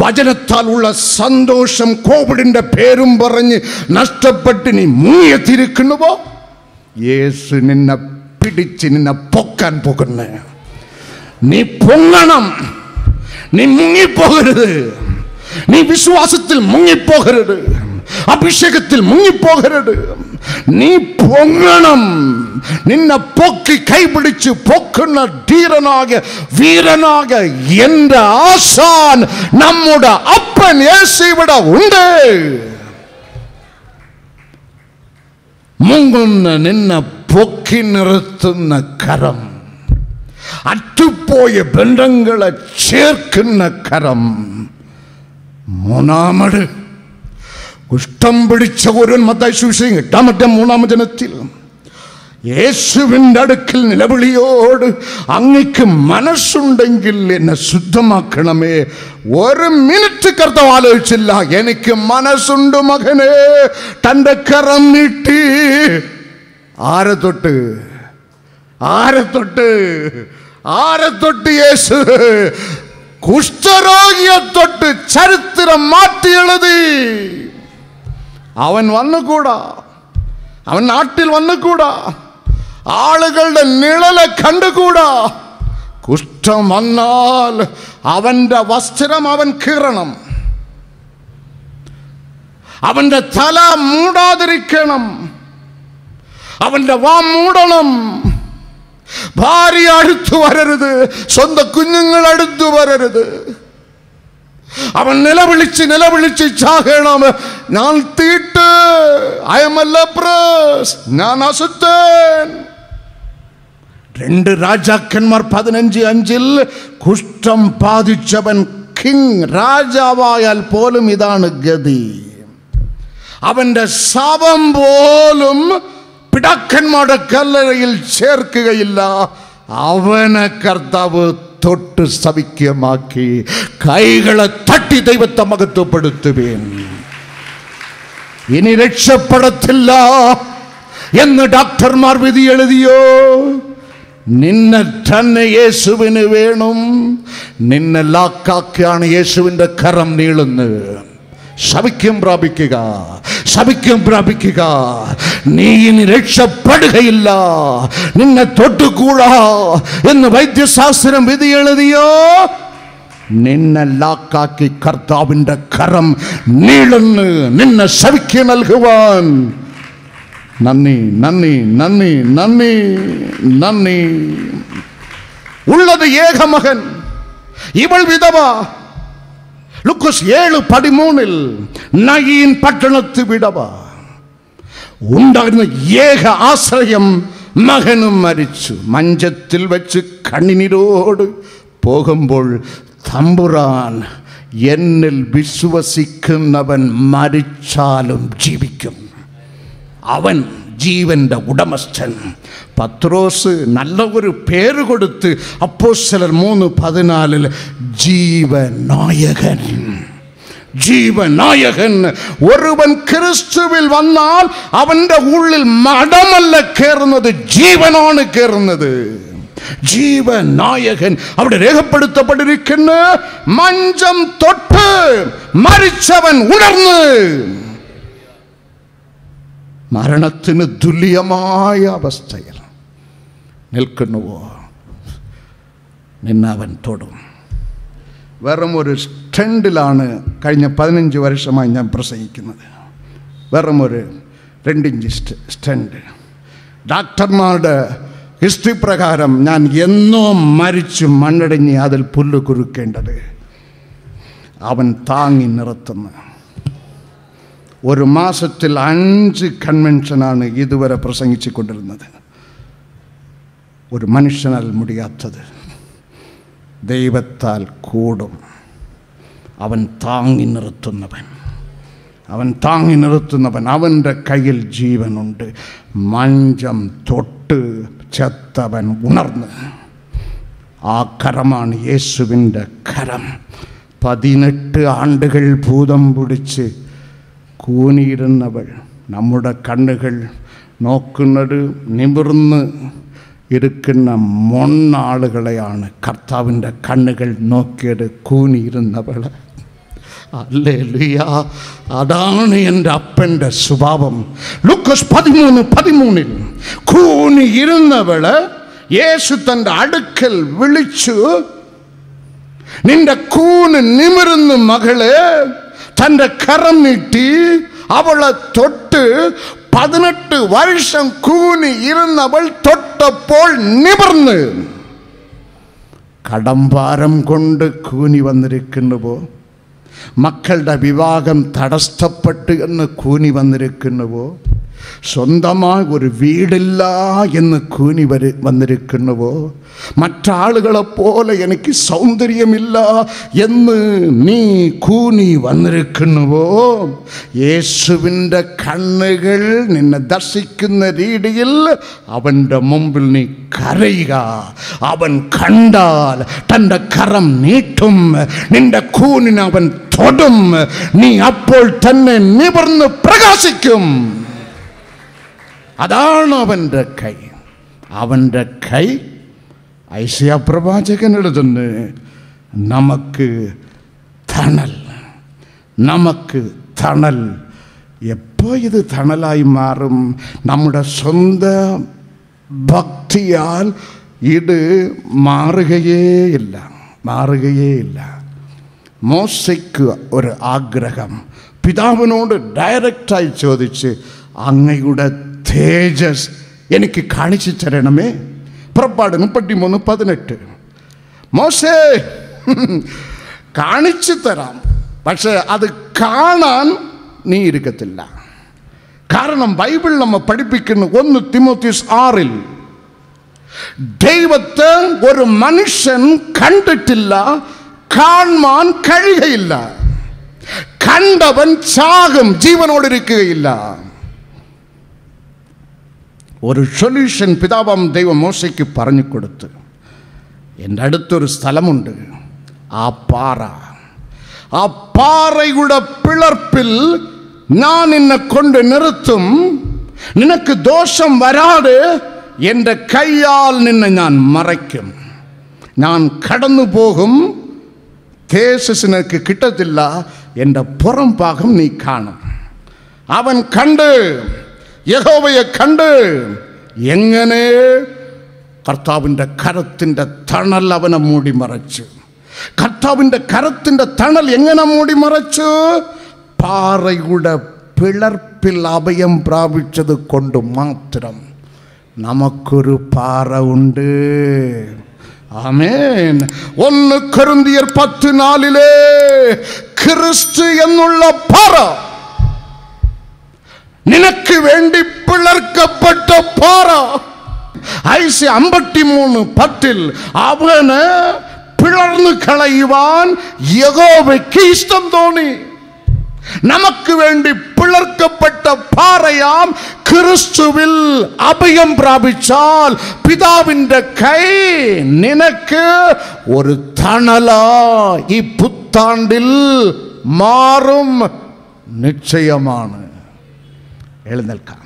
വചനത്താൽ ഉള്ള സന്തോഷം കോവിഡിന്റെ പേരും പറഞ്ഞ് നഷ്ടപ്പെട്ട് നീ മുങ്ങിയെത്തിയിരിക്കുന്നുവോ? യേശു നിന്നെ പിടിച്ച് നിന്നെ പൊക്കാൻ പോകുന്നു. നീ പൊങ്ങണം. നീ മുങ്ങിപ്പോകരുത്. നീ വിശ്വാസത്തിൽ മുങ്ങിപ്പോകരുത്. അഭിഷേകത്തിൽ മുങ്ങിപ്പോകരുത്. നീ പൊങ്ങണം. നിന്നെ പൊക്കി കൈപിടിച്ച് പൊക്കുന്ന ധീരനാക വീരനാക എന്റെ ആശാൻ നമ്മുടെ അപ്പൻ യേശു ഇവിടെ ഉണ്ട്. മുങ്ങുന്ന നിന്നെ പൊക്കി നിർത്തുന്ന കരം, അറ്റുപോയ ബന്ധങ്ങളെ ചേർക്കുന്ന കരം. മൂന്നാമത് കുഷ്ഠം പിടിച്ച ഒരു മത്തായി സുവിശേഷം 8-ാം വചനത്തിൽ യേശുവിൻ്റെ അടുക്കൽ നിലവിളിയോട് അങ്ങക്ക് മനസ്സുണ്ടെങ്കിൽ എന്നെ ശുദ്ധമാക്കണമേ. ഒരു മിനിറ്റ് കർത്താവ് ആലോചിച്ചില്ല. എനിക്ക് മനസ്സുണ്ട് മകനെ. തൻ്റെ കരം നീട്ടി ആരെ തൊട്ട്? ആരെ തൊട്ട്? ആരെ തൊട്ട്? യേശു കുഷ്ഠരോഗിയെ തൊട്ട് ചരിത്രം മാറ്റി എഴുതി. അവൻ വന്നുകൂടാ, അവൻ നാട്ടിൽ വന്നുകൂടാ, ആളുകളുടെ നിഴലെ കണ്ടുകൂടാ. കുഷ്ഠം വന്നാൽ അവന്റെ വസ്ത്രം അവൻ കീറണം, അവന്റെ തല മൂടാതിരിക്കണം, അവന്റെ വാ മൂടണം. ഭാര്യ അടുത്തു വരരുത്, സ്വന്തം കുഞ്ഞുങ്ങൾ അടുത്തു വരരുത്. അവൻ നിലവിളിച്ച് നിലവിളിച്ച് ചാകണം. ഞാൻ തീട്ട്, I am a leprous, ഞാൻ അശുദ്ധൻ. 2 രാജാക്കന്മാർ 15:5 കുഷ്ഠം ബാധിച്ചവൻ കിങ്, രാജാവായാൽ പോലും ഇതാണ് ഗതി. അവന്റെ ശവം പോലും പിതാക്കന്മാരുടെ കല്ലറയിൽ ചേർക്കുകയില്ല. അവനെ കർത്താവ് തൊട്ട് സൗഖ്യമാക്കി. കൈകളെ തട്ടി ദൈവത്തെ മഹത്വപ്പെടുത്തുവേൻ. ഇനി രക്ഷപ്പെടത്തില്ല എന്ന് ഡോക്ടർമാർ വിധി എഴുതിയോ? നിന്നെ തന്നെ യേശുവിന് വേണം. നിന്നെ ലാക്കാക്കിയാണ് യേശുവിൻ്റെ കരം നീളുന്നത്. സൗഖ്യം പ്രാപിക്കുക, സൗഖ്യം പ്രാപിക്കുക. നീ ഇനി രക്ഷപ്പെടുകയില്ല, നിന്നെ തൊട്ടുകൂടാ എന്ന് വൈദ്യശാസ്ത്രം വിധി എഴുതിയോ? നിന്നെ ലാക്കാക്കി കർത്താവിൻ്റെ കരം നീളുന്നു നിന്നെ സൗഖ്യം നൽകുവാൻ. നന്ദി, നന്ദി, നന്ദി, നന്ദി, നന്ദി. ഉള്ളത് ഏകമകൻ, ഇവൾ വിധവ. ലൂക്കോസ് 7:13 നയീൻ പട്ടണത്ത് വിധവ. ഉണ്ടായിരുന്ന ഏക ആശ്രയം മകനും മരിച്ചു. മഞ്ചത്തിൽ വെച്ച് കണ്ണുനീരോട് പോകുമ്പോൾ തമ്പുരാൻ എന്നിൽ വിശ്വസിക്കുന്നവൻ മരിച്ചാലും ജീവിക്കും, അവൻ ജീവന്റെ ഉടമസ്ഥൻ. പത്രോസ് നല്ല ഒരു പേര് കൊടുത്ത് അപ്പോസ്തലർ 3:14 ജീവനായകൻ. ജീവനായകൻ. ഒരുവൻ ക്രിസ്തുവിൽ വന്നാൽ അവന്റെ ഉള്ളിൽ മടമല്ല കയറുന്നത്, ജീവനാണ് കയറുന്നത്. ജീവനായകൻ അവിടെ രേഖപ്പെടുത്തപ്പെട്ടിരിക്കുന്ന മഞ്ചം തൊട്ട് മരിച്ചവൻ ഉണർന്ന് മരണത്തിന് തുല്യമായ അവസ്ഥയിൽ നിൽക്കുന്നുവോ? നിന്നവൻ തൊടും. വെറും ഒരു സ്റ്റണ്ടിലാണ് കഴിഞ്ഞ 15 വർഷമായി ഞാൻ പ്രസംഗിക്കുന്നത്. വെറും ഒരു 2 ഇഞ്ച് സ്റ്റണ്ട്. ഡോക്ടർമാരുടെ ഹിസ്റ്ററി പ്രകാരം ഞാൻ എന്നോ മരിച്ചു മണ്ണടിഞ്ഞ് അതിൽ പുല്ല് കുറുക്കേണ്ടത്. അവൻ താങ്ങി നിർത്തുന്ന ഒരു മാസത്തിൽ 5 കൺവെൻഷനാണ് ഇതുവരെ പ്രസംഗിച്ചു കൊണ്ടിരുന്നത്. ഒരു മനുഷ്യനാൽ മുടിയാത്തത് ദൈവത്താൽ കൂടും. അവൻ താങ്ങി നിർത്തുന്നവൻ, അവൻ താങ്ങി നിർത്തുന്നവൻ. അവൻ്റെ കയ്യിൽ ജീവനുണ്ട്. മഞ്ചം തൊട്ട് ചത്തവൻ ഉണർന്ന്. ആ കരമാണ് യേശുവിൻ്റെ കരം. 18 ആണ്ടുകൾ ഭൂതം പിടിച്ച് കൂനിയിരുന്നവൾ. നമ്മുടെ കണ്ണുകൾ നോക്കുന്നത് നിവർന്ന് ഇരിക്കുന്ന മൊണ്ണാളുകളെയാണ്. കർത്താവിൻ്റെ കണ്ണുകൾ നോക്കിയത് കൂനിയിരുന്നവളെ. ഹല്ലേലൂയ. അതാണ് എൻ്റെ അപ്പൻ്റെ സ്വഭാവം. ലൂക്കോസ് 13:13 കൂനി ഇരുന്നവള് യേശു തൻ്റെ അടുക്കൽ വിളിച്ചു, നിന്റെ കൂന് നിമിരുന്നു മകളെ. തൻ്റെ കരം നീട്ടി അവളെ തൊട്ട് 18 വർഷം കൂനി ഇരുന്നവൾ തൊട്ടപ്പോൾ നിമിർന്ന്. കടംഭാരം കൊണ്ട് കൂനി വന്നിരിക്കുന്നുവോ? മക്കളുടെ വിവാഹം തടസ്സപ്പെട്ട് എന്ന് കൂനി വന്നിരിക്കുന്നുവോ? സ്വന്തമായി ഒരു വീടില്ല എന്ന് കൂനി വന്നിരിക്കുന്നുവോ? മറ്റാളുകളെപ്പോലെ എനിക്ക് സൗന്ദര്യമില്ല എന്ന് നീ കൂനി വന്നിരിക്കുന്നുവോ? യേശുവിൻ്റെ കണ്ണുകൾ നിന്നെ ദർശിക്കുന്ന രീതിയിൽ അവൻ്റെ മുമ്പിൽ നീ കരയുക. അവൻ കണ്ടാൽ തൻ്റെ കരം നീട്ടും, നിന്റെ കൂനിന് അവൻ തൊടും. നീ അപ്പോൾ തന്നെ നിവർന്ന് പ്രകാശിക്കും. അതാണ് അവൻ്റെ കൈ. അവൻ്റെ കൈ ഐശയ്യാ പ്രവാചകൻ എഴുതുന്നു, നമുക്ക് തണൽ, നമുക്ക് തണൽ. എപ്പോൾ ഇത് തണലായി മാറും? നമ്മുടെ സ്വന്തം ഭക്തിയാൽ ഇത് മാറുകയേയില്ല. മോശയ്ക്ക് ഒരു ആഗ്രഹം, പിതാവിനോട് ഡയറക്റ്റായി ചോദിച്ച്, അങ്ങയുടെ തേജസ് എനിക്ക് കാണിച്ചു തരണമേ. പുറപ്പാട് 33:18. മോശേ, കാണിച്ചു തരാം, പക്ഷെ അത് കാണാൻ നീ ഇരിക്കത്തില്ല. കാരണം ബൈബിൾ നമ്മെ പഠിപ്പിക്കുന്നു 1 തിമോത്തിയോസ് 6 ദൈവത്തെ ഒരു മനുഷ്യൻ കണ്ടിട്ടില്ല, കാണാൻ കഴിയുകയില്ല. കണ്ടവൻ ചാകും, ജീവനോടിരിക്കുകയില്ല. ഒരു സൊല്യൂഷൻ പിതാവാം ദൈവം മോശയ്ക്ക് പറഞ്ഞു കൊടുത്ത്, എൻ്റെ അടുത്തൊരു സ്ഥലമുണ്ട്, ആ പാറയുടെ പിളർപ്പിൽ ഞാൻ നിന്നെ കൊണ്ട് നിർത്തും. നിനക്ക് ദോഷം വരാതെ എൻ്റെ കൈയാൽ നിന്നെ ഞാൻ മറയ്ക്കും. ഞാൻ കടന്നു പോകും, തേജസ് നിനക്ക് കിട്ടത്തില്ല, എൻ്റെ പുറം ഭാഗം നീ കാണും. അവൻ കണ്ട്, യഹോവയെ കണ്ട്, എങ്ങനെ കർത്താവിൻ്റെ കരത്തിൻ്റെ തണൽ അവനെ മൂടി മറച്ചു. കർത്താവിൻ്റെ കരത്തിൻ്റെ തണൽ എങ്ങനെ മൂടി മറച്ചു? പാറയുടെ പിളർപ്പിൽ അഭയം പ്രാപിച്ചത് കൊണ്ട് മാത്രം. നമുക്കൊരു പാറ ഉണ്ട്. ആമേൻ. 1 കൊരിന്ത്യർ 10:4 ക്രിസ്തു എന്നുള്ള പാറ, നിനക്ക് വേണ്ടി പിളർക്കപ്പെട്ട പാറ. ഐശയ്യാ 53:10 അവന് പിളർന്നു കളയുവാൻ യഹോവയ്ക്ക് ഇഷ്ടം തോന്നി. നമുക്ക് വേണ്ടി പിളർക്കപ്പെട്ട പാറയാം ക്രിസ്തുവിൽ അഭയം പ്രാപിച്ചാൽ പിതാവിൻ്റെ കൈ നിനക്ക് ഒരു തണലാ ഈ പുത്താണ്ടിൽ മാറും. നിശ്ചയമാണ്. എഴുന്നേൽക്കാം,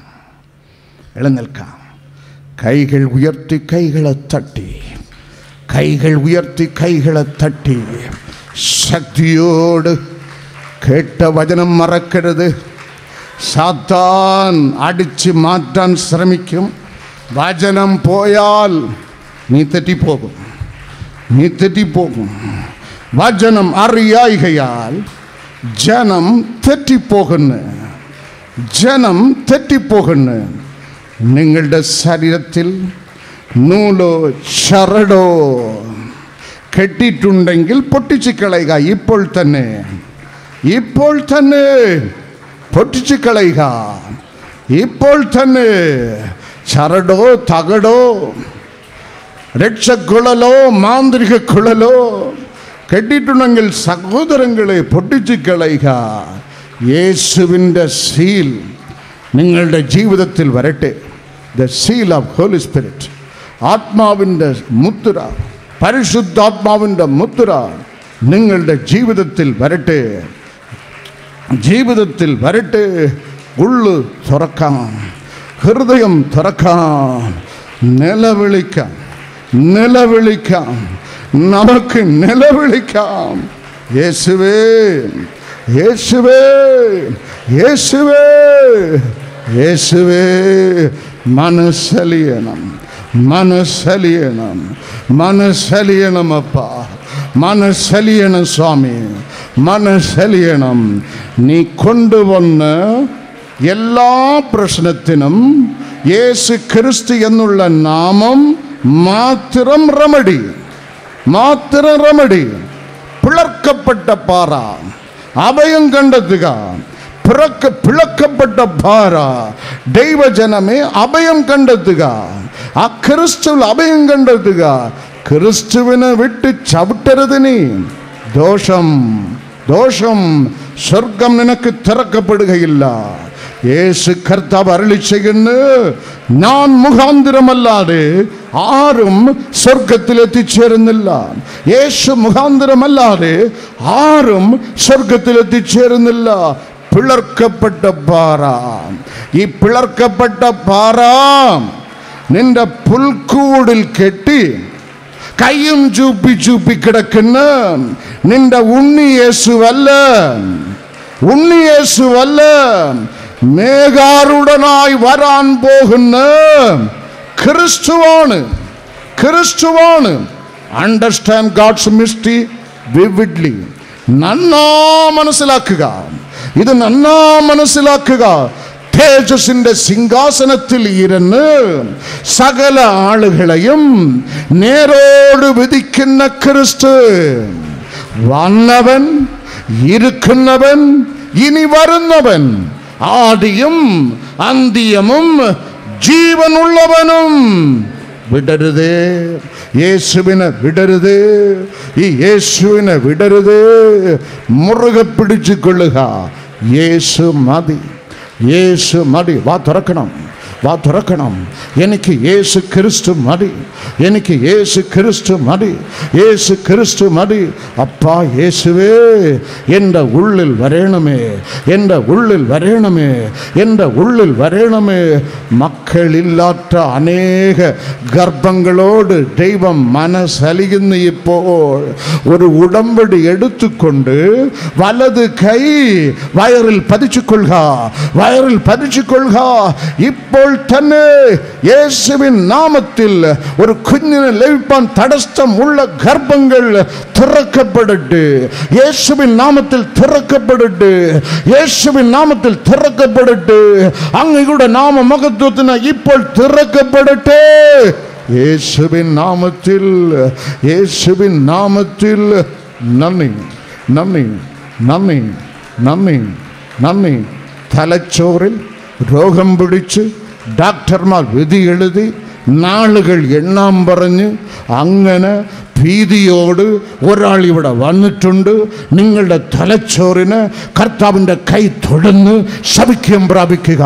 എഴുന്നേൽക്കാം. കൈകൾ ഉയർത്തി കൈകളെ തട്ടി, കൈകൾ ഉയർത്തി കൈകളെ തട്ടി ശക്തിയോട് കേട്ട വചനം മറക്കരുത്. സാത്താൻ അടിച്ച് മാറ്റാൻ ശ്രമിക്കും. വചനം പോയാൽ നീ തെറ്റിപ്പോകും, നീ തെറ്റിപ്പോകും. വചനം അറിയായികയാൽ ജനം തെറ്റിപ്പോകുന്നു, ജനം തെറ്റിപ്പോകുന്നു. നിങ്ങളുടെ ശരീരത്തിൽ നൂലോ ചരടോ കെട്ടിയിട്ടുണ്ടെങ്കിൽ പൊട്ടിച്ച് കളയുക. ഇപ്പോൾ തന്നെ, ഇപ്പോൾ തന്നെ പൊട്ടിച്ച് കളയുക. ഇപ്പോൾ തന്നെ ചരടോ തകടോ രക്ഷക്കുഴലോ മാന്ത്രിക കുഴലോ കെട്ടിയിട്ടുണ്ടെങ്കിൽ സഹോദരങ്ങളെ പൊട്ടിച്ച് കളയുക. യേശുവിൻ്റെ സീൽ നിങ്ങളുടെ ജീവിതത്തിൽ വരട്ടെ. The seal of holy spirit, ആത്മാവിൻ്റെ മുദ്ര, പരിശുദ്ധാത്മാവിൻ്റെ മുദ്ര നിങ്ങളുടെ ജീവിതത്തിൽ വരട്ടെ, ജീവിതത്തിൽ വരട്ടെ. ഉള്ളു തുറക്കാം, ഹൃദയം തുറക്കാം, നിലവിളിക്കാം, നിലവിളിക്കാം, നമുക്ക് നിലവിളിക്കാം. യേശുവേ യേശുവേ യേശുവേ യേശുവേ മനസ്സലിയണം മനസ്സലിയണം മനസ്സലിയണം അപ്പാ മനസ്സലിയണം സ്വാമി മനസ്സലിയണം നീ കൊണ്ടുവന്ന് എല്ലാ പ്രശ്നത്തിനും യേശു ക്രിസ്തു എന്നുള്ള നാമം മാത്രം റെമഡി മാത്രം റെമഡി പിളർക്കപ്പെട്ട പാറ അഭയം കണ്ടെത്തുക പിളക്കപ്പെട്ട പാറ ദൈവജനമേ അഭയം കണ്ടെത്തുക ആ ക്രിസ്തുവിൽ അഭയം കണ്ടെത്തുക ക്രിസ്തുവിനെ വിട്ട് ചവിട്ടരുത് നീ ദോഷം ദോഷം സ്വർഗം നിനക്ക് തുറക്കപ്പെടുകയില്ല യേശു കർത്താവ് അരുളി ചെയ്യുന്നു ഞാൻ മുഖാന്തരമല്ലാതെ ആരും സ്വർഗത്തിൽ എത്തിച്ചേരുന്നില്ല യേശു മുഖാന്തരമല്ലാതെ ആരും സ്വർഗത്തിൽ എത്തിച്ചേരുന്നില്ല പിളർക്കപ്പെട്ട പാറ ഈ പിളർക്കപ്പെട്ട പാറ നിന്റെ പുൽക്കൂടിൽ കെട്ടി കയ്യും ചൂപ്പി ചൂപ്പി കിടക്കുന്ന നിന്റെ ഉണ്ണി യേശുവല്ല ഉണ്ണി യേശുവല്ല മേഘാരുടനായി വരാൻ പോകുന്ന ക്രിസ്തുവാണ് ക്രിസ്തുവാണ് അണ്ടർസ്റ്റാൻഡ് ഗോഡ്സ് മിസ്റ്ററി വിവിഡ്ലി നന്നാ മനസ്സിലാക്കുക ഇത് നന്നാ മനസ്സിലാക്കുക തേജസ്സിന്റെ സിംഹാസനത്തിൽ ഇരുന്ന് സകല ആളുകളെയും നേരോട് വിധിക്കുന്ന ക്രിസ്തു വന്നവൻ ഇരിക്കുന്നവൻ ഇനി വരുന്നവൻ ആദിയും അന്ത്യമും ജീവനുള്ളവനും വിടരുതേ യേശുവിനെ വിടരുതേ ഈ യേശുവിനെ വിടരുതേ മുറുകെ പിടിച്ചു കൊള്ളുക യേശു മതി യേശു മതി വാ തുറക്കണം വാ തുറക്കണം എനിക്ക് യേശു ക്രിസ്തു മതി എനിക്ക് യേശു ക്രിസ്തു മതി യേശു ക്രിസ്തു മതി അപ്പാ യേശുവേ എൻ്റെ ഉള്ളിൽ വരണമേ എൻ്റെ ഉള്ളിൽ വരണമേ എൻ്റെ ഉള്ളിൽ വരണമേ മക്കളില്ലാത്ത അനേക ഗർഭങ്ങളോട് ദൈവം മനസ്സലിയുന്നു ഇപ്പോൾ ഒരു ഉടമ്പടി എടുത്തുകൊണ്ട് വലത് കൈ വയറിൽ പതിച്ചുകൊള്ളുക വയറിൽ പതിച്ചുകൊള്ളുക ഇപ്പോൾ തന്നെ യേശുവിൻ നാമത്തിൽ ഒരു കുഞ്ഞിനെ ലഭിപ്പാൻ തടസ്സമുള്ള ഗർഭങ്ങൾ തുറക്കപ്പെടട്ടെ യേശുവിൻ നാമത്തിൽ തുറക്കപ്പെടട്ടെ യേശുവിൻ നാമത്തിൽ തുറക്കപ്പെടട്ടെ അങ്ങയുടെ നാമമഹത്വത്തിന് ഇപ്പോൾ തുറക്കപ്പെടട്ടെ യേശുവിൻ നാമത്തിൽ യേശുവിൻ നാമത്തിൽ നന്ദി നന്ദി നന്ദി നന്ദി നന്ദി തലച്ചോറിൽ രോഗം പിടിച്ച് ഡോക്ടർമാർ വിധി എഴുതി നാളുകൾ എണ്ണാൻ പറഞ്ഞ് അങ്ങനെ ഭീതിയോട് ഒരാൾ ഇവിടെ വന്നിട്ടുണ്ട് നിങ്ങളുടെ തലച്ചോറിന് കർത്താവിൻ്റെ കൈ തൊടുന്ന് സൗഖ്യം പ്രാപിക്കുക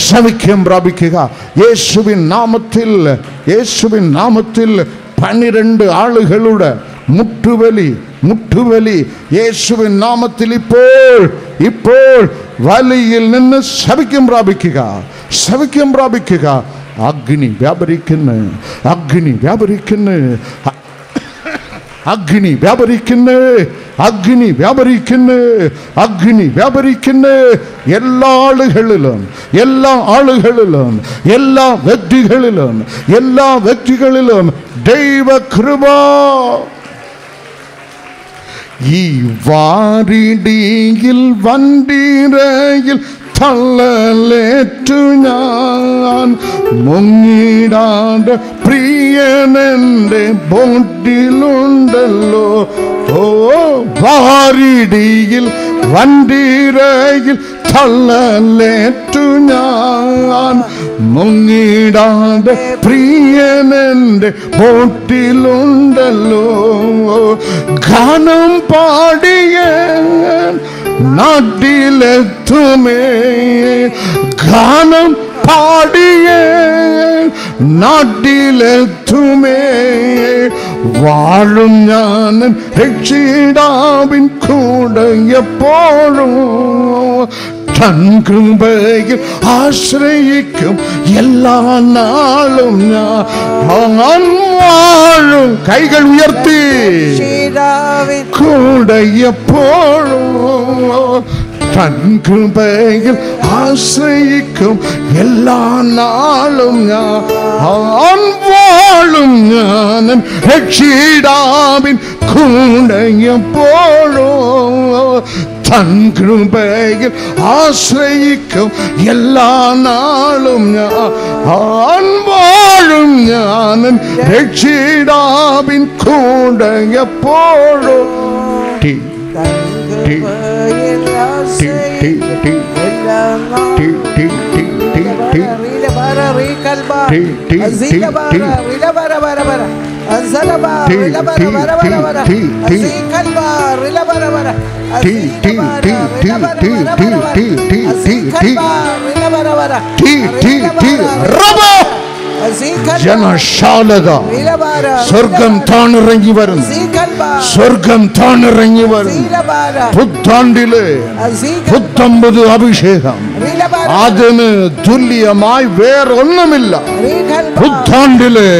സൗഖ്യം പ്രാപിക്കുക യേശുവിൻ നാമത്തിൽ യേശുവിൻ നാമത്തിൽ 12 ആളുകളുടെ മുട്ടുവലി യേശുവിൻ നാമത്തിൽ ഇപ്പോൾ വലിയിൽ നിന്ന് സൗഖ്യം പ്രാപിക്കുക സൗഖ്യം പ്രാപിക്കുക അഗ്നി വ്യാപരിക്കുന്നു അഗ്നി വ്യാപരിക്കുന്നു അഗ്നി വ്യാപരിക്കുന്നു അഗ്നി വ്യാപരിക്കുന്നു അഗ്നി വ്യാപരിക്കുന്നു എല്ലാ ആളുകളിലും എല്ലാ ആളുകളിലും എല്ലാ വ്യക്തികളിലും ദൈവകൃപ ഈ വാരിടിയിൽ വണ്ടിരയിൽ തള്ളലേറ്റു ഞാൻ മുങ്ങിടാണ്ട് പ്രിയനെൻ്റെ ബോട്ടിലുണ്ടല്ലോ ഓ വാരിടിയിൽ വണ്ടിരയിൽ തള്ളലേറ്റു ഞാൻ മുങ്ങിടാണ്ട് പ്രിയനെൻ്റെ ബോട്ടിലുണ്ടല്ലോ ഗാനം പാടിയ നാട്ടിലെത്തുമേ ഗാനം പാടിയ നാട്ടിലെത്തുമേ വാഴും ഞാൻ രക്ഷിതാവിൻ കൂടെ എപ്പോഴും കൃപയിൽ ആശ്രയിക്കും എല്ലാ നാളും ഞാൻ വാഴും കൈകൾ ഉയർത്തി കൂടെ എപ്പോഴും തൻ കൃപയിൽ ആശ്രയിക്കും എല്ലാ നാളും ഞാൻ വാഴും ഞാൻ രക്ഷിതാവിൻ കൂടെ എപ്പോഴും തൻ കൃപയിൽ ആശ്രയിക്കും എല്ലാ നാളും ഞാൻ വാഴും ഞാൻ രക്ഷിതാവിൻ കൂടെ എപ്പോഴും ജനശാലക സ്വർഗം താണിറങ്ങി വരുന്നു സ്വർഗം താണിറങ്ങി വരുന്നു പുത്താണ്ടിലെ പുത്തമ്പത് അഭിഷേകം അതിന് തുല്യമായി വേറൊന്നുമില്ല പുത്താണ്ടിലെ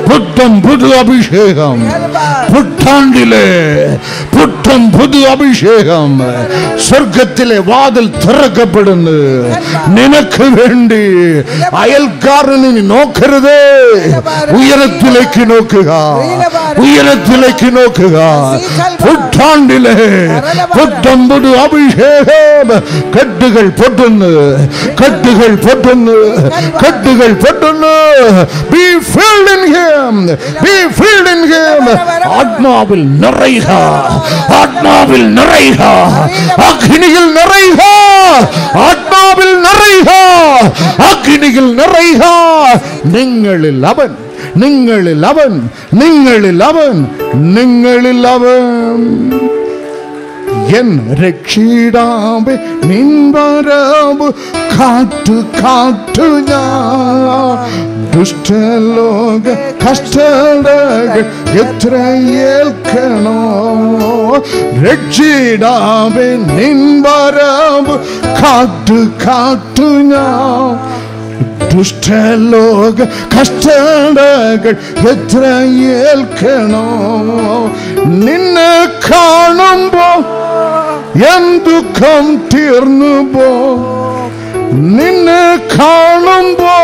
പുത്തം പുതു അഭിഷേകം പുത്താണ്ടിലെ പുത്തം പുതു അഭിഷേകം സ്വർഗത്തിലെ വാതിൽ തുറക്കപ്പെടുന്നു നിനക്ക് വേണ്ടി അയൽക്കാരന് നോക്കരുത് ഉയരത്തിലേക്ക് നോക്കുക ഉയരത്തിലേക്ക് നോക്കുക പുത്താണ്ടിലെ പുത്തം പുതു അഭിഷേകം കെട്ടുകൾ പൊട്ടുന്നു കെട്ടുകൾ പൊട്ടുന്നു കെട്ടുകൾ പൊട്ടുന്നു be filled in him be filled in him ആത്മാവിൽ നിറയുക ആത്മാവിൽ നിറയുക അഗ്നിയിൽ നിറയുക ആത്മാവിൽ നിറയുക അഗ്നിയിൽ നിറയുക നിങ്ങളിൽ അവൻ നിങ്ങളിൽ അവൻ നിങ്ങളിൽ അവൻ നിങ്ങളിൽ അവൻ എൻ രക്ഷിതാവേ നിൻ വരവ് കാത്തു കാത്തു ഞാൻ ദുഷ്ടലോക കഷ്ടതകൾ എത്ര ഏൽക്കണോ രക്ഷിതാവേ നിൻ വരവ് കാത്തു കാത്തു ഞാൻ ദുഷ്ടലോക കഷ്ടതകൾ എത്ര ഏൽക്കണോ നിന്നെ കാണുമ്പോ എൻ ദുഃഖം തീർന്നു പോ നിന്നെ കാണുമ്പോ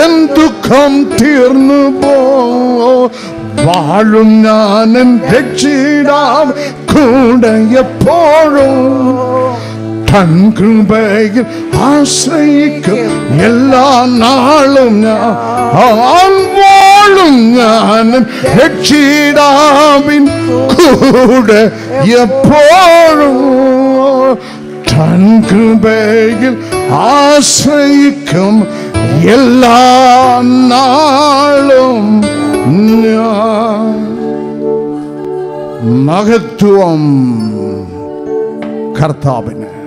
എൻ ദുഃഖം തീർന്നു പോ വാഴും ഞാനൻ രക്ഷിതാവ് കൂടെ എപ്പോഴും തൻ കൃപയിൽ ആശ്രയിക്കും എല്ലാ നാളും ഞാൻ വാഴും ഞാൻ രക്ഷിതാവിൻ കൂടെ എപ്പോഴും തൻ കൃപയിൽ ആശ്രയിക്കും എല്ലാ നാളും ഞാൻ മഹത്വം കർത്താവിന്